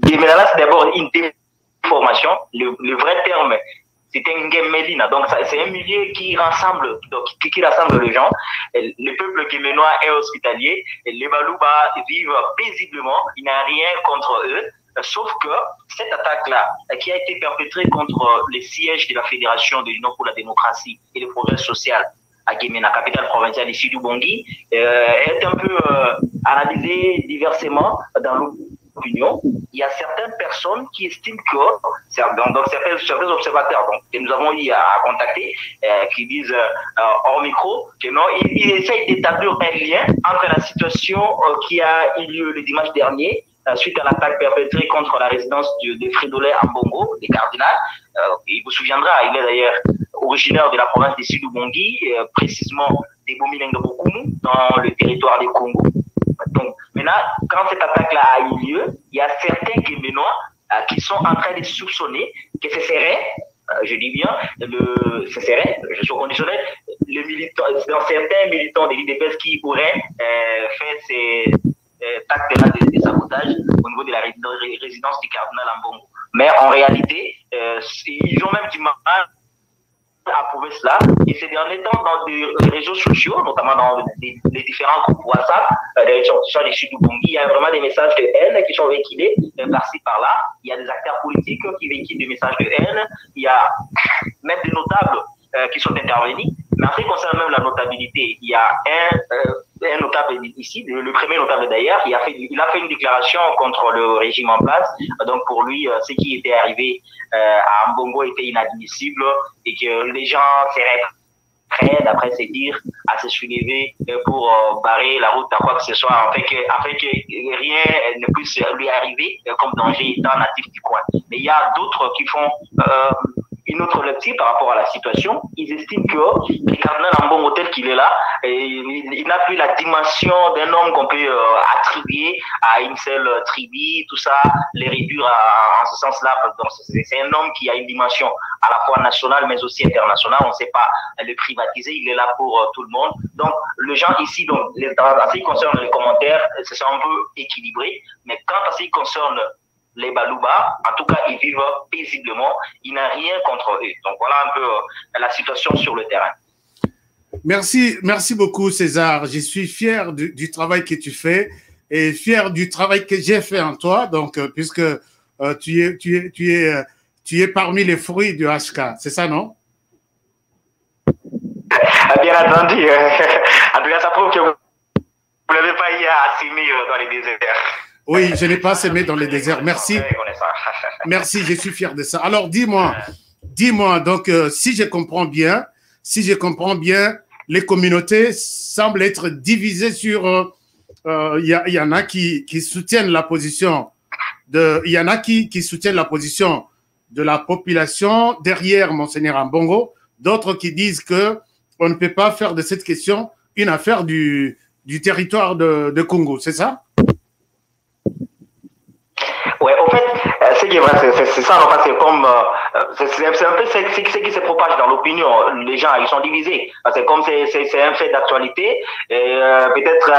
Gemina, là, c'est d'abord une déformation. Le vrai terme, c'est un Gemelina. Donc, c'est un milieu qui rassemble les gens. Le peuple geminois est hospitalier. Les Balouba vivent paisiblement. Il n'y a rien contre eux. Sauf que cette attaque-là, qui a été perpétrée contre les sièges de la Fédération de l'Union pour la démocratie et le progrès social à Gemina, capitale provinciale du Sud-Ubangi, est un peu analysée diversement dans l'opinion. Il y a certaines personnes qui estiment que, donc certains observateurs que nous avons eu à contacter, qui disent hors micro que non, ils essayent d'établir un lien entre la situation qui a eu lieu le dimanche dernier suite à l'attaque perpétrée contre la résidence de Fridolin Ambongo, des cardinals. Il vous souviendra, il est d'ailleurs originaire de la province du Sud-Ubangi, précisément des Bomineng de Bokumu, dans le territoire du Congo. Donc, maintenant, quand cette attaque-là a eu lieu, il y a certains Geminois qui sont en train de soupçonner que ce serait, je dis bien, ce serait, je suis conditionnel, certains militants de l'IDPS qui auraient fait ces actes-là de sabotage au niveau de la résidence du cardinal Ambongo. Mais en réalité, ils ont même du mal à prouver cela. Et ces derniers temps, dans des réseaux sociaux, notamment dans les différents groupes WhatsApp, sur les Sud-Ubangi, il y a vraiment des messages de haine qui sont véhiculés par-ci, par-là. Il y a des acteurs politiques qui véhiculent des messages de haine. Il y a même des notables qui sont intervenus. Mais en ce qui concerne même la notabilité, il y a un notable ici, le premier notable d'ailleurs, il a fait une déclaration contre le régime en place. Donc pour lui, ce qui était arrivé à Ambongo était inadmissible et que les gens seraient prêts, d'après ses dires, à se soulever pour barrer la route à quoi que ce soit, afin que rien ne puisse lui arriver comme danger étant natif du coin. Mais il y a d'autres qui font une autre lecture par rapport à la situation. Ils estiment que le cardinal Ambongo tel qu'il est là, il n'a plus la dimension d'un homme qu'on peut attribuer à une seule tribu, tout ça, les réduire en ce sens-là. Donc c'est un homme qui a une dimension à la fois nationale mais aussi internationale. On ne sait pas le privatiser, il est là pour tout le monde. Donc les gens ici, donc, en ce qui concerne les commentaires, ce sont un peu équilibrés, mais quand en ce qui concerne les Balouba, en tout cas, ils vivent paisiblement. Il n'y a rien contre eux. Donc, voilà un peu la situation sur le terrain. Merci beaucoup, César. Je suis fier du travail que tu fais et fier du travail que j'ai fait en toi. Donc, puisque tu es parmi les fruits du HK, c'est ça, non? Bien entendu. En tout cas, ça prouve que vous n'avez pas eu à s'aimer dans les déserts. Oui, je n'ai pas semé dans le désert. Merci. Merci, je suis fier de ça. Alors, dis-moi, donc, si je comprends bien, les communautés semblent être divisées sur... Il y en a qui soutiennent la position il y en a qui soutiennent la position de la population derrière Monseigneur Ambongo, d'autres qui disent que on ne peut pas faire de cette question une affaire du territoire de Congo, c'est ça? Ouais, en fait, ce qui est vrai, c'est ça, en fait, c'est comme, c'est un peu ce qui se propage dans l'opinion. Les gens, ils sont divisés. C'est comme c'est un fait d'actualité. Et peut-être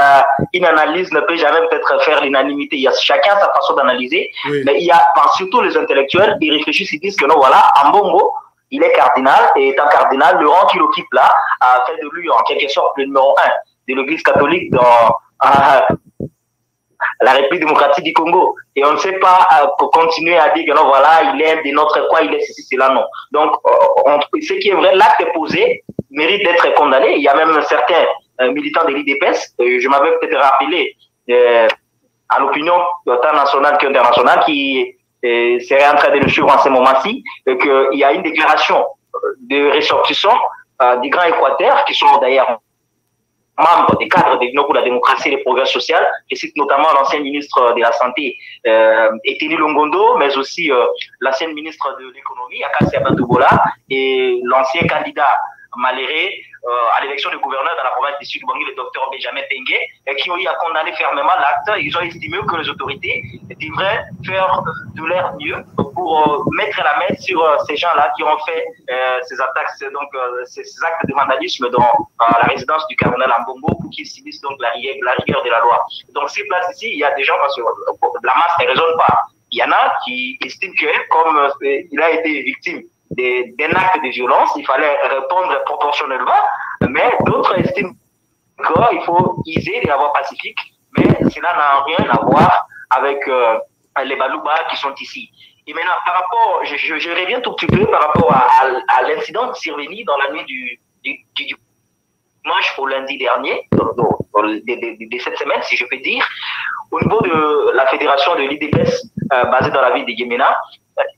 une analyse ne peut jamais peut-être faire l'unanimité. Il y a chacun sa façon d'analyser. Oui. Mais il y a, surtout les intellectuels, ils réfléchissent, ils disent que non, voilà, Ambongo, il est cardinal, et étant cardinal, le rang qu'il occupe là a fait de lui, en quelque sorte, le numéro 1 de l'Église catholique dans la République démocratique du Congo. Et on ne sait pas continuer à dire que non, voilà, il est de notre quoi, il est ceci, cela, non. Donc, ce qui est vrai, l'acte posé mérite d'être condamné. Il y a même certains militants de l'IDPS, je m'avais peut-être rappelé à l'opinion tant nationale qu'internationale, qui serait en train de nous suivre en ce moment-ci, qu'il y a une déclaration de ressortissants du Grand Équateur, qui sont d'ailleurs membres des cadres de l'Union pour la démocratie et le progrès social. Je cite notamment l'ancien ministre de la Santé, Eteni Longondo, mais aussi l'ancien ministre de l'économie, Akassi Abadoubola, et l'ancien candidat Maléré à l'élection de gouverneur dans la province du Sud-Bangi, le docteur Benjamin Pengue, qui ont eu à condamner fermement l'acte. Ils ont estimé que les autorités devraient faire de leur mieux pour mettre la main sur ces gens-là qui ont fait ces attaques, donc ces actes de vandalisme dans la résidence du cardinal Ambongo, pour qu'ils subissent donc la rigueur de la loi. Donc, sur place ici, il y a des gens, parce que la masse ne raisonne pas. Il y en a qui estiment que, comme il a été victime d'un acte de violence, il fallait répondre proportionnellement, mais d'autres estiment qu'il faut user de la voie pacifique, mais cela n'a rien à voir avec les Balouba qui sont ici. Et maintenant, par rapport, je reviens tout petit peu par rapport à l'incident survenu dans la nuit du dimanche au lundi dernier, de cette semaine, si je peux dire, au niveau de la fédération de l'IDPS basée dans la ville de Gemena.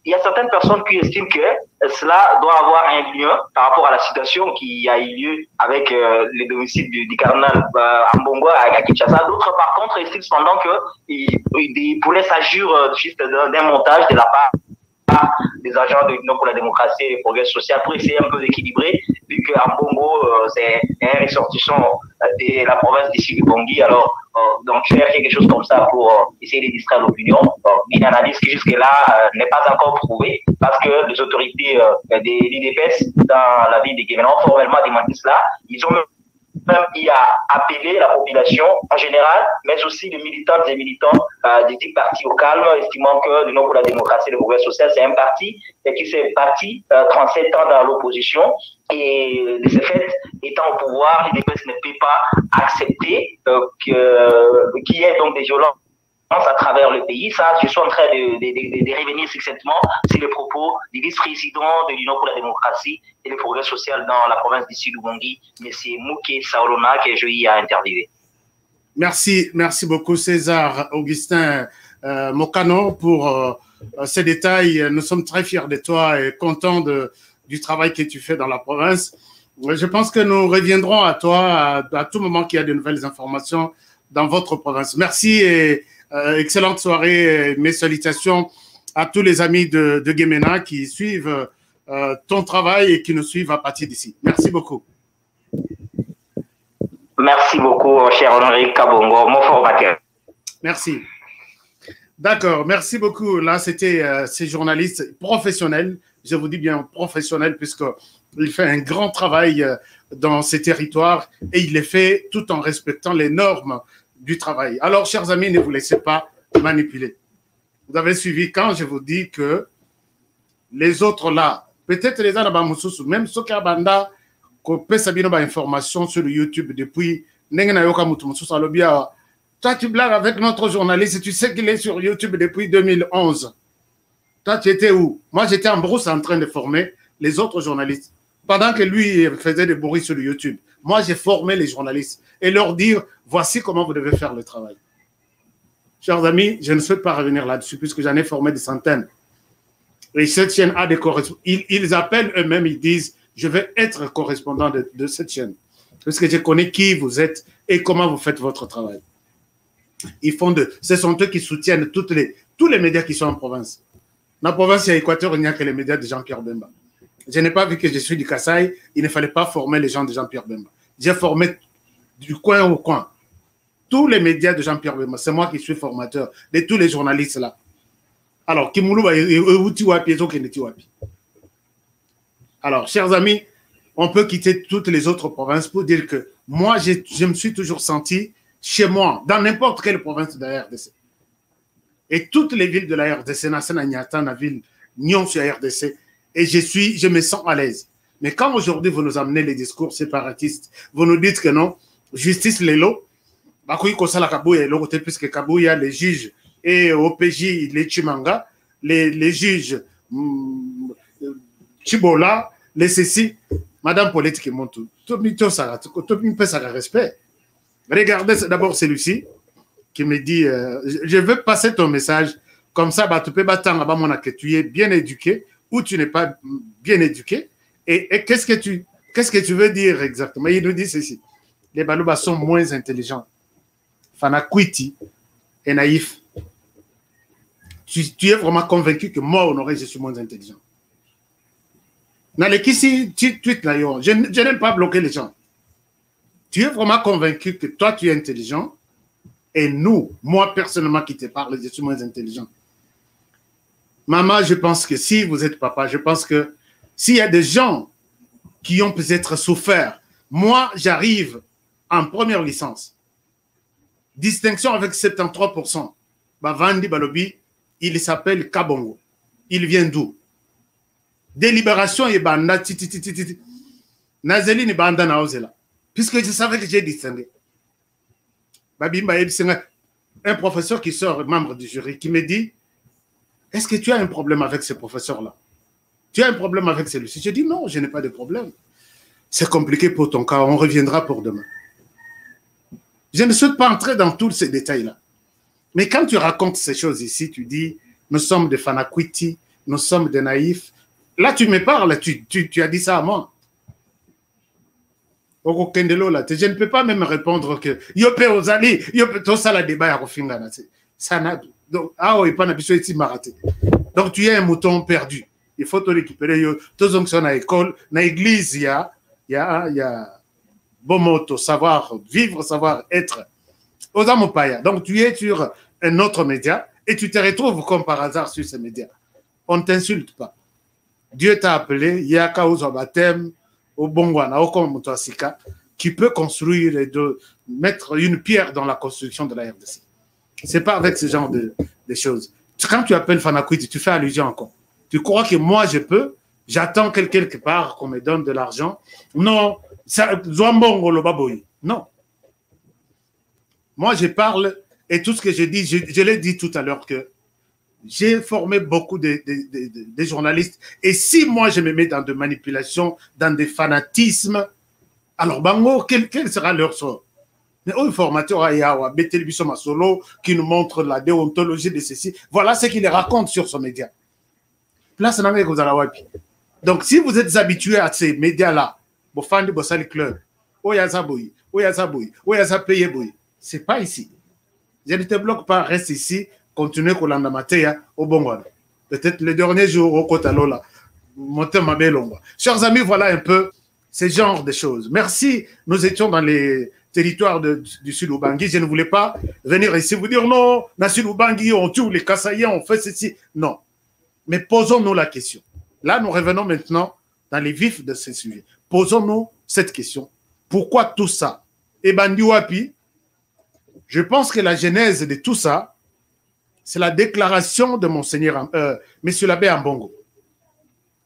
Il y a certaines personnes qui estiment que cela doit avoir un lien par rapport à la situation qui a eu lieu avec le domicile du cardinal Ambongo à Kinshasa. D'autres, par contre, estiment cependant qu'il pourrait s'agir juste d'un montage de la part des agents de l'Union pour la démocratie et le progrès social pour essayer un peu d'équilibrer, vu que Ambongo, c'est un ressortissant de la province d'ici du Bongi. Alors, donc faire quelque chose comme ça pour essayer de distraire l'opinion, une analyse qui jusque-là n'est pas encore prouvée, parce que les autorités de l'IDPS dans la ville de Guémenon ont formellement démenti cela. Ils ont même y a appelé la population en général, mais aussi les militantes et militants des 10 partis au calme, estimant que l'Union pour la démocratie et le progrès social, c'est un parti qui s'est parti 37 ans dans l'opposition, et de ce fait, étant au pouvoir, l'IDPS ne peut pas accepter qu'il y ait donc des violences à travers le pays. Ça, je suis en train de revenir succinctement sur les propos du vice-président de l'Union pour la démocratie et le progrès social dans la province du Sud-Ubangi, M. Mouké Saolona, que je y ai interviewé. Merci beaucoup César Augustin Mokano pour ces détails. Nous sommes très fiers de toi et contents du travail que tu fais dans la province. Je pense que nous reviendrons à toi à tout moment qu'il y a de nouvelles informations dans votre province. Merci et excellente soirée. Mes salutations à tous les amis de Gemena qui suivent ton travail et qui nous suivent à partir d'ici. Merci beaucoup. Merci beaucoup, cher Honoré Kabongo, mon formateur. Merci. D'accord, merci beaucoup. Là, c'était ces journalistes professionnels. Je vous dis bien professionnels, puisqu'il fait un grand travail dans ces territoires et il les fait tout en respectant les normes du travail. Alors, chers amis, ne vous laissez pas manipuler. Vous avez suivi quand je vous dis que les autres là, peut-être les Anabamoussous, même ceux qui ont information sur YouTube depuis toi, tu blagues avec notre journaliste et tu sais qu'il est sur YouTube depuis 2011. Toi, tu étais où? Moi, j'étais en brousse en train de former les autres journalistes. Pendant que lui faisait des bruits sur YouTube. Moi, j'ai formé les journalistes et leur dire, voici comment vous devez faire le travail. Chers amis, je ne souhaite pas revenir là-dessus puisque j'en ai formé des centaines. Et cette chaîne a des correspondants. Ils appellent eux-mêmes, ils disent, je vais être correspondant de cette chaîne. Parce que je connais qui vous êtes et comment vous faites votre travail. Ils font ce sont eux qui soutiennent tous les médias qui sont en province. Dans la province, il y a Équateur, il n'y a que les médias de Jean-Pierre Bemba. Je n'ai pas vu que je suis du Kasaï, il ne fallait pas former les gens de Jean-Pierre Bemba. J'ai formé du coin au coin. Tous les médias de Jean-Pierre Bemba, c'est moi qui suis formateur de tous les journalistes là. Alors, alors, chers amis, on peut quitter toutes les autres provinces pour dire que moi, je me suis toujours senti chez moi, dans n'importe quelle province de la RDC. Et toutes les villes de la RDC, la ville, Nyon sur la RDC, et je me sens à l'aise. Mais quand aujourd'hui vous nous amenez les discours séparatistes, vous nous dites que non, justice Lelo, puisque Kabouya, les juges, et OPJ, les Chimanga, les juges Chibola, les Ceci, Madame Paulette qui monte tout le monde respect. Regardez d'abord celui-ci qui me dit je veux passer ton message comme ça, tu peux que tu es bien éduqué ou tu n'es pas bien éduqué. Et qu'est-ce que tu veux dire exactement? Il nous dit ceci: les Balouba sont moins intelligents. Fanakwiti et naïf. Tu es vraiment convaincu que moi, Honoré, je suis moins intelligent. Je n'aime pas bloquer les gens. Tu es vraiment convaincu que toi, tu es intelligent et nous, moi personnellement qui te parle, je suis moins intelligent. Maman, je pense que si vous êtes papa, je pense que s'il y a des gens qui ont peut-être souffert, moi, j'arrive en première licence. Distinction avec 73%. Bavandi Balobi, il s'appelle Kabongo. Il vient d'où? Délibération et banda, Nazeli ni banda na ozela. Puisque je savais que j'ai distingué. Un professeur qui sort, membre du jury, qui me dit: est-ce que tu as un problème avec ce professeur-là? Tu as un problème avec celui-ci? Je dis non, je n'ai pas de problème. C'est compliqué pour ton cas, on reviendra pour demain. Je ne souhaite pas entrer dans tous ces détails-là. Mais quand tu racontes ces choses ici, tu dis, nous sommes des fanakwiti, nous sommes des naïfs. Là, tu me parles, tu as dit ça à moi. Je ne peux pas même répondre que Yopé Ozali, Yopé Tosa la débat à Rofingana. Donc, donc, tu es un mouton perdu. Il faut te récupérer. Tous les gens à l'école, dans l'église, il y a bon mot, savoir vivre, savoir être. Donc, tu es sur un autre média et tu te retrouves comme par hasard sur ce média. On ne t'insulte pas. Dieu t'a appelé, il y a cause au baptême, au Bongwana, au Komutosika, qui peut construire et mettre une pierre dans la construction de la RDC. Ce n'est pas avec ce genre de choses. Quand tu appelles Fanakwiti, tu fais allusion encore. Tu crois que moi, je peux, j'attends quelque part qu'on me donne de l'argent. Non, non. Moi, je parle et tout ce que je dis, je l'ai dit tout à l'heure que j'ai formé beaucoup de journalistes. Et si moi, je me mets dans des manipulations, dans des fanatismes, alors, Bango, quel sera leur sort? Mais au formateur Ayawa, Betel Bissoma Solo, qui nous montre la déontologie de ceci, voilà ce qu'il raconte sur son média. Place donc, si vous êtes habitués à ces médias-là, Bofandi Bossali Club, Oyazaboui, c'est pas ici. Je ne te bloque pas, reste ici, continue Kolandamateya au Bongwana. Peut-être le dernier jour au Kotalola, monter ma belle ombre. Chers amis, voilà un peu ce genre de choses. Merci, nous étions dans les territoires du Sud-Ubangi. Je ne voulais pas venir ici vous dire non, dans le Sud-Ubangi, on tue les Kassaïens, on fait ceci. Non. Mais posons-nous la question. Là, nous revenons maintenant dans les vifs de ce sujet. Posons-nous cette question. Pourquoi tout ça? Et Bandiwapi, je pense que la genèse de tout ça, c'est la déclaration de Monseigneur, Monsieur l'abbé Ambongo,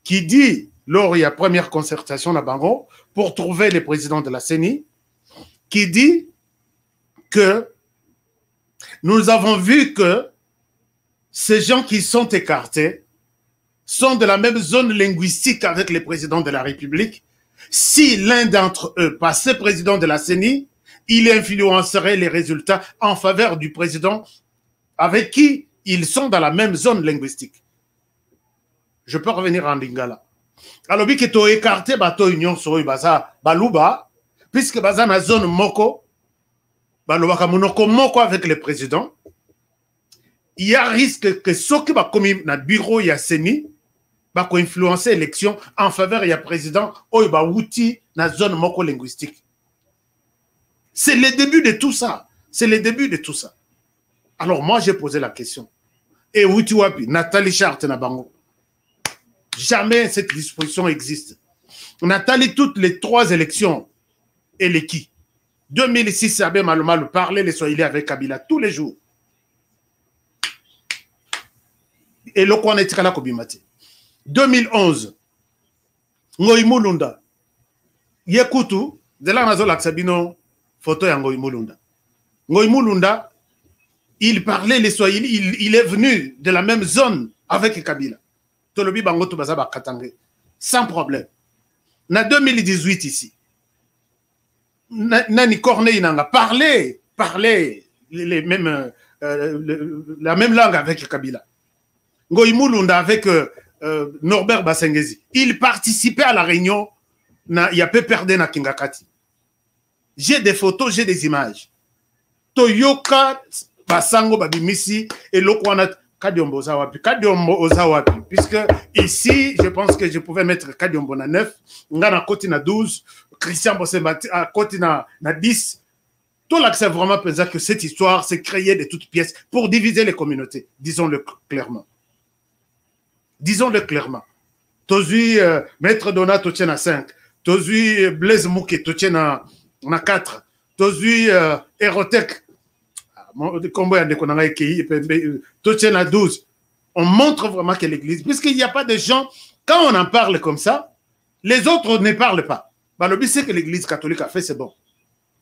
qui dit, lors de la première concertation à Bango, pour trouver le président de la CENI, qui dit que nous avons vu que ces gens qui sont écartés sont de la même zone linguistique avec les présidents de la République. Si l'un d'entre eux passait président de la CENI, il influencerait les résultats en faveur du président avec qui ils sont dans la même zone linguistique. Je peux revenir en lingala. Alors, que tu as écarté bateau union sur baluba, puisque baza na zone moko, balobaka monoko moko avec le président, il y a risque que ceux qui va commis na bureau ya seni va influencer l'élection en faveur du président ou ba outil na zone moko linguistique. C'est le début de tout ça. C'est le début de tout ça. Alors moi j'ai posé la question. Et outi wapi Nathalie Charte na bango. Jamais cette disposition existe. Nathalie toutes les 3 élections et les qui 2006 Abé Malmal parlait les Swahili avec Kabila tous les jours. Et le coin est là Kobimati. 2011, Ngoy Mulunda. Yekutu, de la nazo l'aksabino photo ya Ngoy Mulunda. Ngoy Mulunda, il parlait les Swahili, il est venu de la même zone avec Kabila. Tolobi Bango Tubazaba Katangé. Sans problème. Na 2018 ici. Nani Corneille n'a parlé les mêmes, la même langue avec Kabila. Ngoy Mulunda avec Norbert Basengezi. Il participait à la réunion. Il y a peu perdu na Kingakati. J'ai des photos, j'ai des images. Toyoka Basango Babimisi et Lokwana Kadiombo Ozawapi. Kadiombo Ozawapi. Puisque ici, je pense que je pouvais mettre Kadiombo na 9, Ngana Koti na 12, Christian Bossembati à Koti na 10. Tout là, c'est vraiment pesant que cette histoire s'est créée de toutes pièces pour diviser les communautés. Disons-le clairement. Disons-le clairement. Tozui Maître Donat tient à 5. Tozui Blaise Mouké tient à 4. Tozui Erotech tient à 12. On montre vraiment que l'Église, puisqu'il n'y a pas de gens, quand on en parle comme ça, les autres ne parlent pas. Bah, le but c'est que l'Église catholique a fait, c'est bon.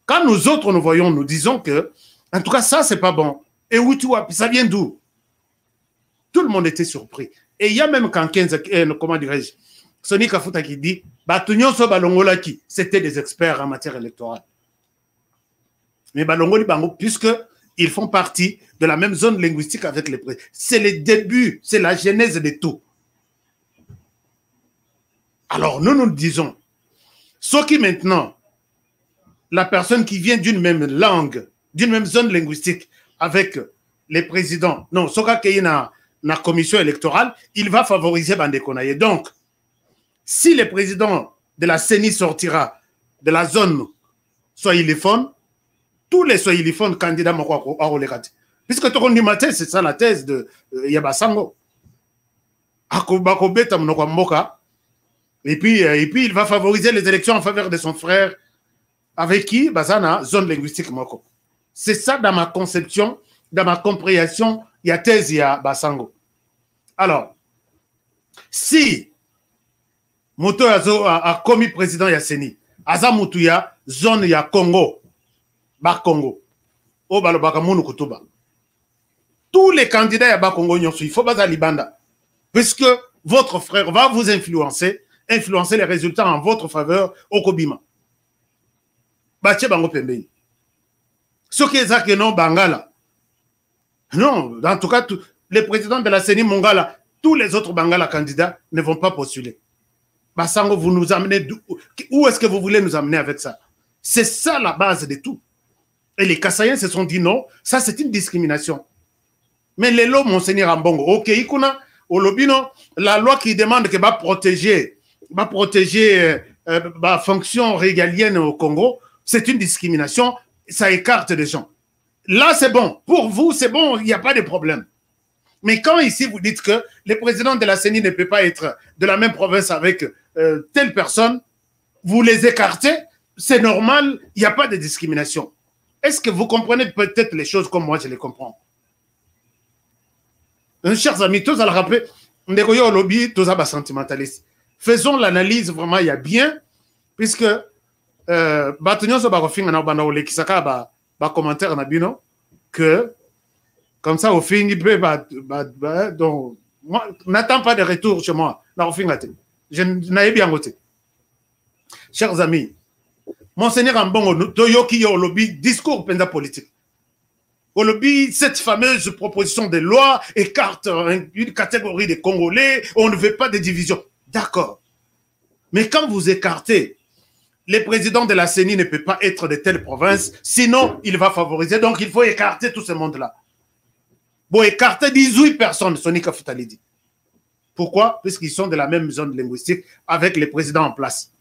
Quand nous autres nous voyons, nous disons que, en tout cas, ça c'est pas bon. Et où tu vois, ça vient d'où? Tout le monde était surpris. Et il y a même quand 15, comment dirais-je, Sonny Kafuta qui dit, c'était des experts en matière électorale. Mais Balongoli Bango, puisqu'ils font partie de la même zone linguistique avec les présidents. C'est le début, c'est la genèse de tout. Alors nous disons, ce qui maintenant, la personne qui vient d'une même langue, d'une même zone linguistique avec les présidents, non, ce qui est dans la commission électorale, il va favoriser Bandekonaye. Donc, si le président de la CENI sortira de la zone swahiliphone, tous les swahiliphones candidats à Olekati. Puisque tout le monde dit, c'est ça la thèse de Yabasango. Et puis il va favoriser les élections en faveur de son frère, avec qui Bazana, zone linguistique Moko. C'est ça dans ma conception, dans ma compréhension, il y a thèse, il y a Basango. Alors, si Moto a commis président Yasseni, Aza Moutouya, zone ya Congo, Bas-Congo, au Balobakamoun Kutuba. Tous les candidats à Bas-Congo, il faut Baza Libanda. Puisque votre frère va vous influencer les résultats en votre faveur au Kobima. Bache Bango Pembei. Ce qui est ça que non, Bangala. Non, en tout cas, les présidents de la CENI Mongala, tous les autres Bangala candidats ne vont pas postuler. Basango, vous nous amenez où est-ce que vous voulez nous amener avec ça? C'est ça la base de tout. Et les Kassaïens se sont dit non, ça c'est une discrimination. Mais les lois, Monseigneur Ambongo, ok, Ikuna, au Lobino, la loi qui demande que va protéger la fonction régalienne au Congo, c'est une discrimination, ça écarte des gens. Là, c'est bon. Pour vous, c'est bon, il n'y a pas de problème. Mais quand ici, vous dites que le président de la CENI ne peut pas être de la même province avec telle personne, vous les écartez, c'est normal, il n'y a pas de discrimination. Est-ce que vous comprenez peut-être les choses comme moi je les comprends? Chers amis, tous à le rappeler, Ndekoyo lobby, tous à sentimentaliste. Faisons l'analyse vraiment, il y a bien, puisque Batunyon so barofing na banda ole kisaka ba commentaire na bino que comme ça au fin donc moi n'attends pas de retour chez moi na ofingate. Je n'ai bien voté. Chers amis, Monseigneur Ambongo toyoki yo lobby discours penda politique. Au lobby, cette fameuse proposition de loi écarte une catégorie des Congolais, on ne veut pas de division. D'accord. Mais quand vous écartez, le président de la CENI ne peut pas être de telle province, sinon il va favoriser. Donc il faut écarter tout ce monde-là. Bon, écarter 18 personnes, Sonika Futalidi. Pourquoi? Puisqu'ils sont de la même zone linguistique avec les présidents en place.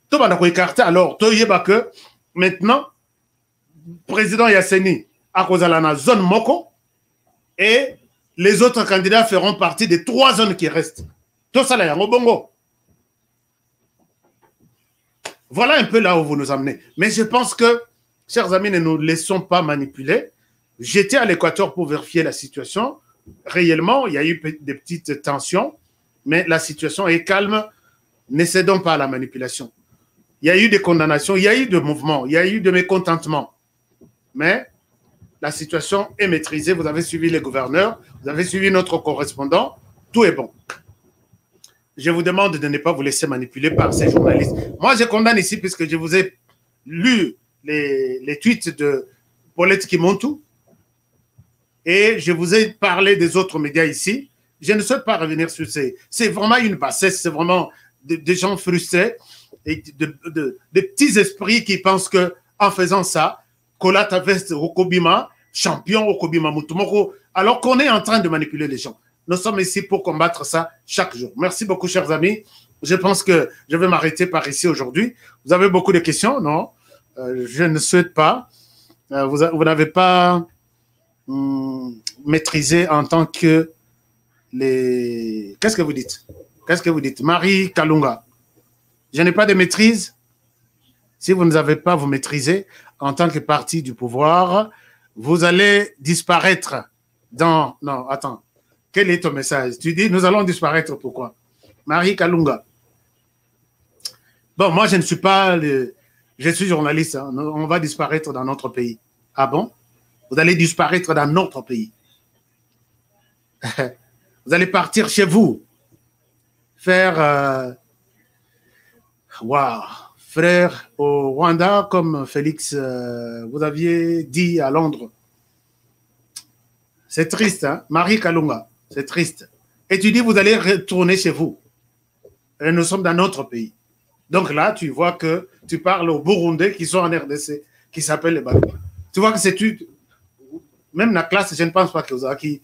Tout le monde a écarté, alors, tu sais que maintenant, président Yasseni, à cause de la zone Moko, et les autres candidats feront partie des 3 zones qui restent. Tout ça, là, il y a bongo. Voilà un peu là où vous nous amenez. Mais je pense que, chers amis, ne nous laissons pas manipuler. J'étais à l'Équateur pour vérifier la situation. Réellement, il y a eu des petites tensions, mais la situation est calme. Ne cédons pas à la manipulation. Il y a eu des condamnations, il y a eu des mouvements, il y a eu de mécontentements. Mais la situation est maîtrisée. Vous avez suivi les gouverneurs, vous avez suivi notre correspondant. Tout est bon. Je vous demande de ne pas vous laisser manipuler par ces journalistes. Moi, je condamne ici puisque je vous ai lu les tweets de Paulette Kimontou et je vous ai parlé des autres médias ici. Je ne souhaite pas revenir sur ces... C'est vraiment une bassesse, c'est vraiment des gens frustrés et des petits esprits qui pensent qu'en faisant ça, Kola Tavest Okobima, champion Okobima Mutumoko, alors qu'on est en train de manipuler les gens. Nous sommes ici pour combattre ça chaque jour. Merci beaucoup, chers amis. Je pense que je vais m'arrêter par ici aujourd'hui. Vous avez beaucoup de questions, non? Je ne souhaite pas. Vous n'avez pas maîtrisé en tant que les... Qu'est-ce que vous dites? Qu'est-ce que vous dites? Marie Kalunga. Je n'ai pas de maîtrise. Si vous ne avez pas vous maîtriser en tant que parti du pouvoir, vous allez disparaître dans... Non, attends. Quel est ton message? Tu dis, nous allons disparaître, pourquoi? Marie Kalunga. Bon, moi, je ne suis pas... Je suis journaliste. Hein. On va disparaître dans notre pays. Ah bon? Vous allez disparaître dans notre pays. Vous allez partir chez vous. Faire... Waouh! Frère au Rwanda, comme Félix, vous aviez dit à Londres. C'est triste, hein? Marie Kalunga. C'est triste. Et tu dis, vous allez retourner chez vous. Et nous sommes dans notre pays. Donc là, tu vois que tu parles aux Burundais qui sont en RDC, qui s'appellent les Balou. Tu vois que c'est... Même la classe, je ne pense pas que vous avez...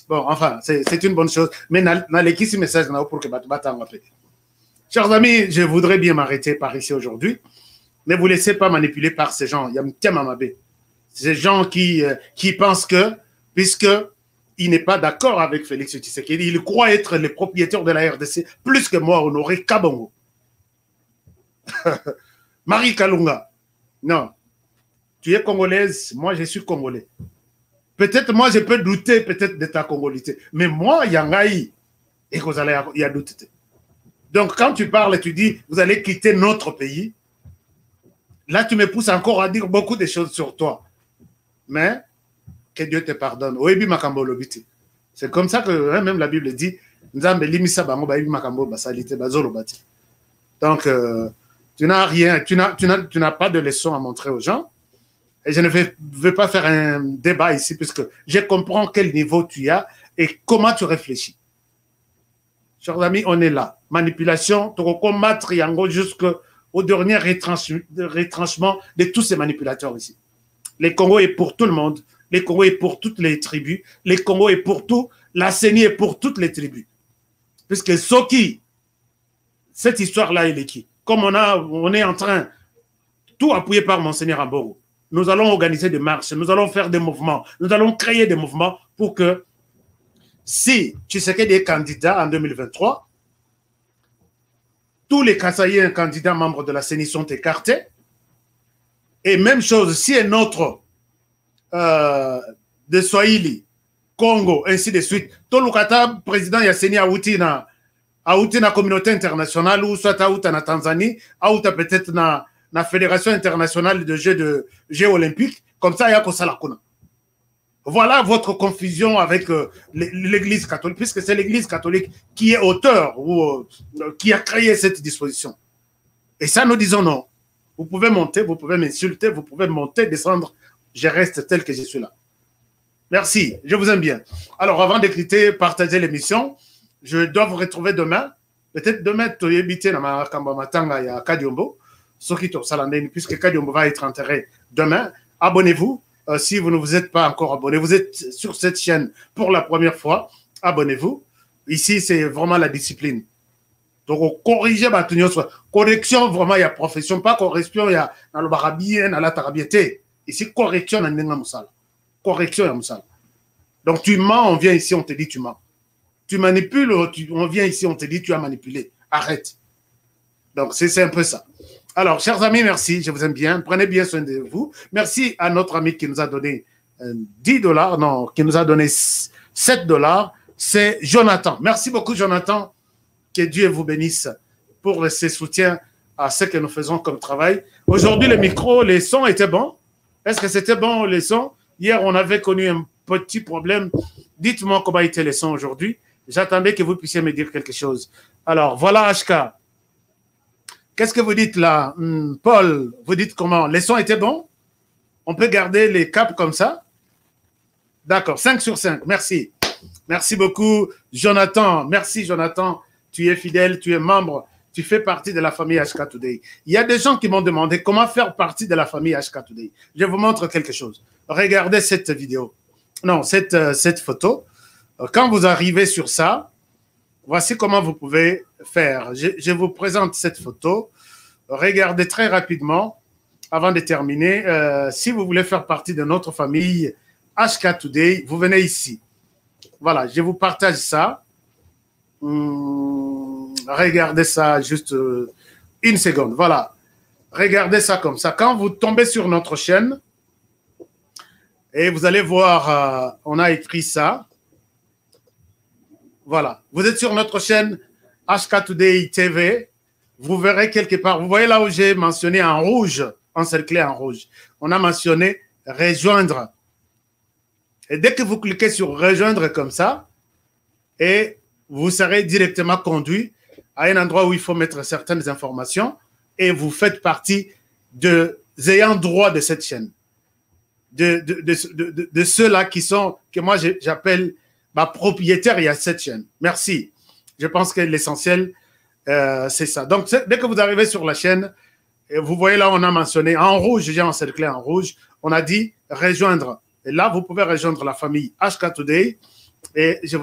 Bon, enfin, c'est une bonne chose. Mais dans les qui message pour que chers amis, je voudrais bien m'arrêter par ici aujourd'hui. Ne vous laissez pas manipuler par ces gens. Il y a ces gens qui pensent que, puisque il n'est pas d'accord avec Félix Tshisekedi, il croit être le propriétaire de la RDC plus que moi, Honoré Kabongo. Marie Kalunga, non. Tu es congolaise, moi je suis congolais. Peut-être moi je peux douter peut-être de ta congolité, mais moi, Yangaï, et vous allez y a douté. Donc quand tu parles, tu dis, vous allez quitter notre pays, là tu me pousses encore à dire beaucoup de choses sur toi. Mais que Dieu te pardonne. C'est comme ça que même la Bible dit, donc tu n'as rien, tu n'as pas de leçon à montrer aux gens. Et je ne veux pas faire un débat ici puisque je comprends quel niveau tu as et comment tu réfléchis. Chers amis, on est là. Manipulation, tu vas combattre Yango jusqu'au dernier retranchement de tous ces manipulateurs ici. Le Congo est pour tout le monde. Le Congo est pour toutes les tribus. Le Congo est pour tout. La CENI est pour toutes les tribus. Puisque Soki, cette histoire-là, il est qui? Comme on est en train, tout appuyé par Monseigneur Amboro, nous allons organiser des marches, nous allons faire des mouvements, nous allons créer des mouvements pour que si Tshisekedi est candidat en 2023, tous les Kasaïens candidats membres de la CENI sont écartés. Et même chose, si un autre de Swahili, Congo, ainsi de suite, Tolukata, président Yasseni Aouti na communauté internationale, ou soit Aouta na Tanzanie, Aouta peut-être na Fédération internationale de jeux olympiques, comme ça, il y a Kosalakuna. Voilà votre confusion avec l'Église catholique, puisque c'est l'Église catholique qui est auteur ou qui a créé cette disposition. Et ça, nous disons non. Vous pouvez monter, vous pouvez m'insulter, vous pouvez monter, descendre. Je reste tel que je suis là. Merci, je vous aime bien. Alors, avant de quitter, partagez l'émission. Je dois vous retrouver demain. Peut-être demain, tu es habité dans ma Kambamatanga, il y a Kadiombo. Puisque Kadiombo va être enterré demain. Abonnez-vous. Si vous ne vous êtes pas encore abonné, vous êtes sur cette chaîne pour la première fois, abonnez-vous. Ici, c'est vraiment la discipline. Donc, corriger ma tenue. Correction, vraiment, il y a profession. Pas correction, il y a dans le barabien, dans la tarabiété. Ici, correction, dans le moussal. Correction, dans le moussal. Donc, tu mens, on vient ici, on te dit tu mens. Tu manipules, on vient ici, on te dit tu as manipulé. Arrête. Donc, c'est un peu ça. Alors, chers amis, merci, je vous aime bien. Prenez bien soin de vous. Merci à notre ami qui nous a donné $10, non, qui nous a donné $7. C'est Jonathan. Merci beaucoup, Jonathan. Que Dieu vous bénisse pour ses soutiens à ce que nous faisons comme travail. Aujourd'hui, le micro, les sons étaient bons. Est-ce que c'était bon, les sons? Hier, on avait connu un petit problème. Dites-moi comment étaient les sons aujourd'hui. J'attendais que vous puissiez me dire quelque chose. Alors, voilà HK. Qu'est-ce que vous dites là, Paul? Vous dites comment? Les sons étaient bons? On peut garder les caps comme ça? D'accord, 5 sur 5, merci. Merci beaucoup, Jonathan. Merci, Jonathan. Tu es fidèle, tu es membre, tu fais partie de la famille HK Today. Il y a des gens qui m'ont demandé comment faire partie de la famille HK Today. Je vous montre quelque chose. Regardez cette vidéo. Non, cette photo. Quand vous arrivez sur ça, voici comment vous pouvez faire. Je vous présente cette photo. Regardez très rapidement, avant de terminer. Si vous voulez faire partie de notre famille HK Today, vous venez ici. Voilà, je vous partage ça. Regardez ça juste une seconde. Voilà. Regardez ça comme ça. Quand vous tombez sur notre chaîne, et vous allez voir, on a écrit ça. Voilà. Vous êtes sur notre chaîne HK Today TV. Vous verrez quelque part. Vous voyez là où j'ai mentionné en rouge, encerclé en rouge. On a mentionné rejoindre. Et dès que vous cliquez sur rejoindre comme ça, et vous serez directement conduit à un endroit où il faut mettre certaines informations et vous faites partie des ayants droit de cette chaîne. De ceux-là qui sont, que moi j'appelle propriétaires à cette chaîne. Merci. Je pense que l'essentiel, c'est ça. Donc, dès que vous arrivez sur la chaîne, vous voyez là, on a mentionné en rouge, j'ai encerclé en rouge, on a dit rejoindre. Et là, vous pouvez rejoindre la famille HK Today et je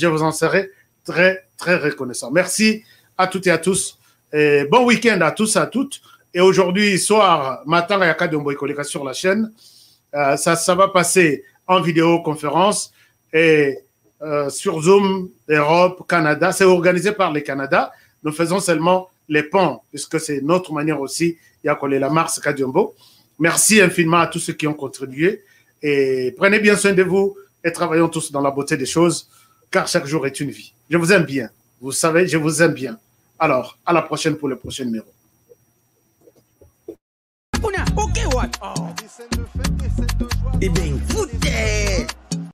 vous en serai très, très reconnaissant. Merci à toutes et à tous. Et bon week-end à tous et à toutes. Et aujourd'hui, soir, matin, il y a Kadiombo Ekoleka sur la chaîne. Ça va passer en vidéoconférence et sur Zoom, Europe, Canada. C'est organisé par les Canada. Nous faisons seulement les ponts, puisque c'est notre manière aussi. Il y a collé la Mars Kadiombo. Merci infiniment à tous ceux qui ont contribué. Et prenez bien soin de vous et travaillons tous dans la beauté des choses, car chaque jour est une vie. Je vous aime bien. Vous savez, je vous aime bien. Alors, à la prochaine pour le prochain numéro. Eh bien, foutez!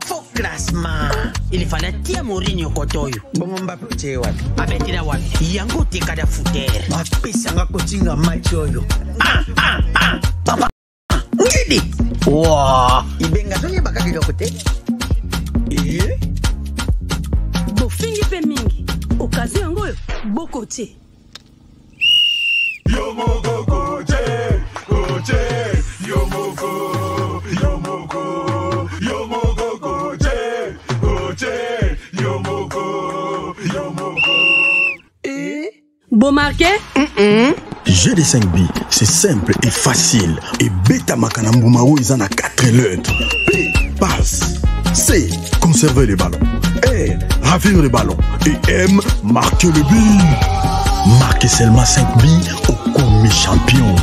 Faux classement! Il fallait tirer Mourinho Kotoyo. Bon, Mbappé, tu es what? Abetira what? Yango te kada fouter. Ma pesanga kotinga machoyo. Papa! Ngidi! Wow! Ibenga sonye baka kiloko te. Bofingi pe mingi. Okazi yango boko te. Yomoko koche, koche, yomoko, yomoko, yomoko koche, koche, yomoko, yomoko. Bon marqué? GD5B, c'est simple et facile. Et Beta Makanambumao, ils en a 4 lettres. P, passe. C, conserver les ballons. R, ravir les ballons. Et M, marquer le but. Marquez seulement 5 billes au commis champion.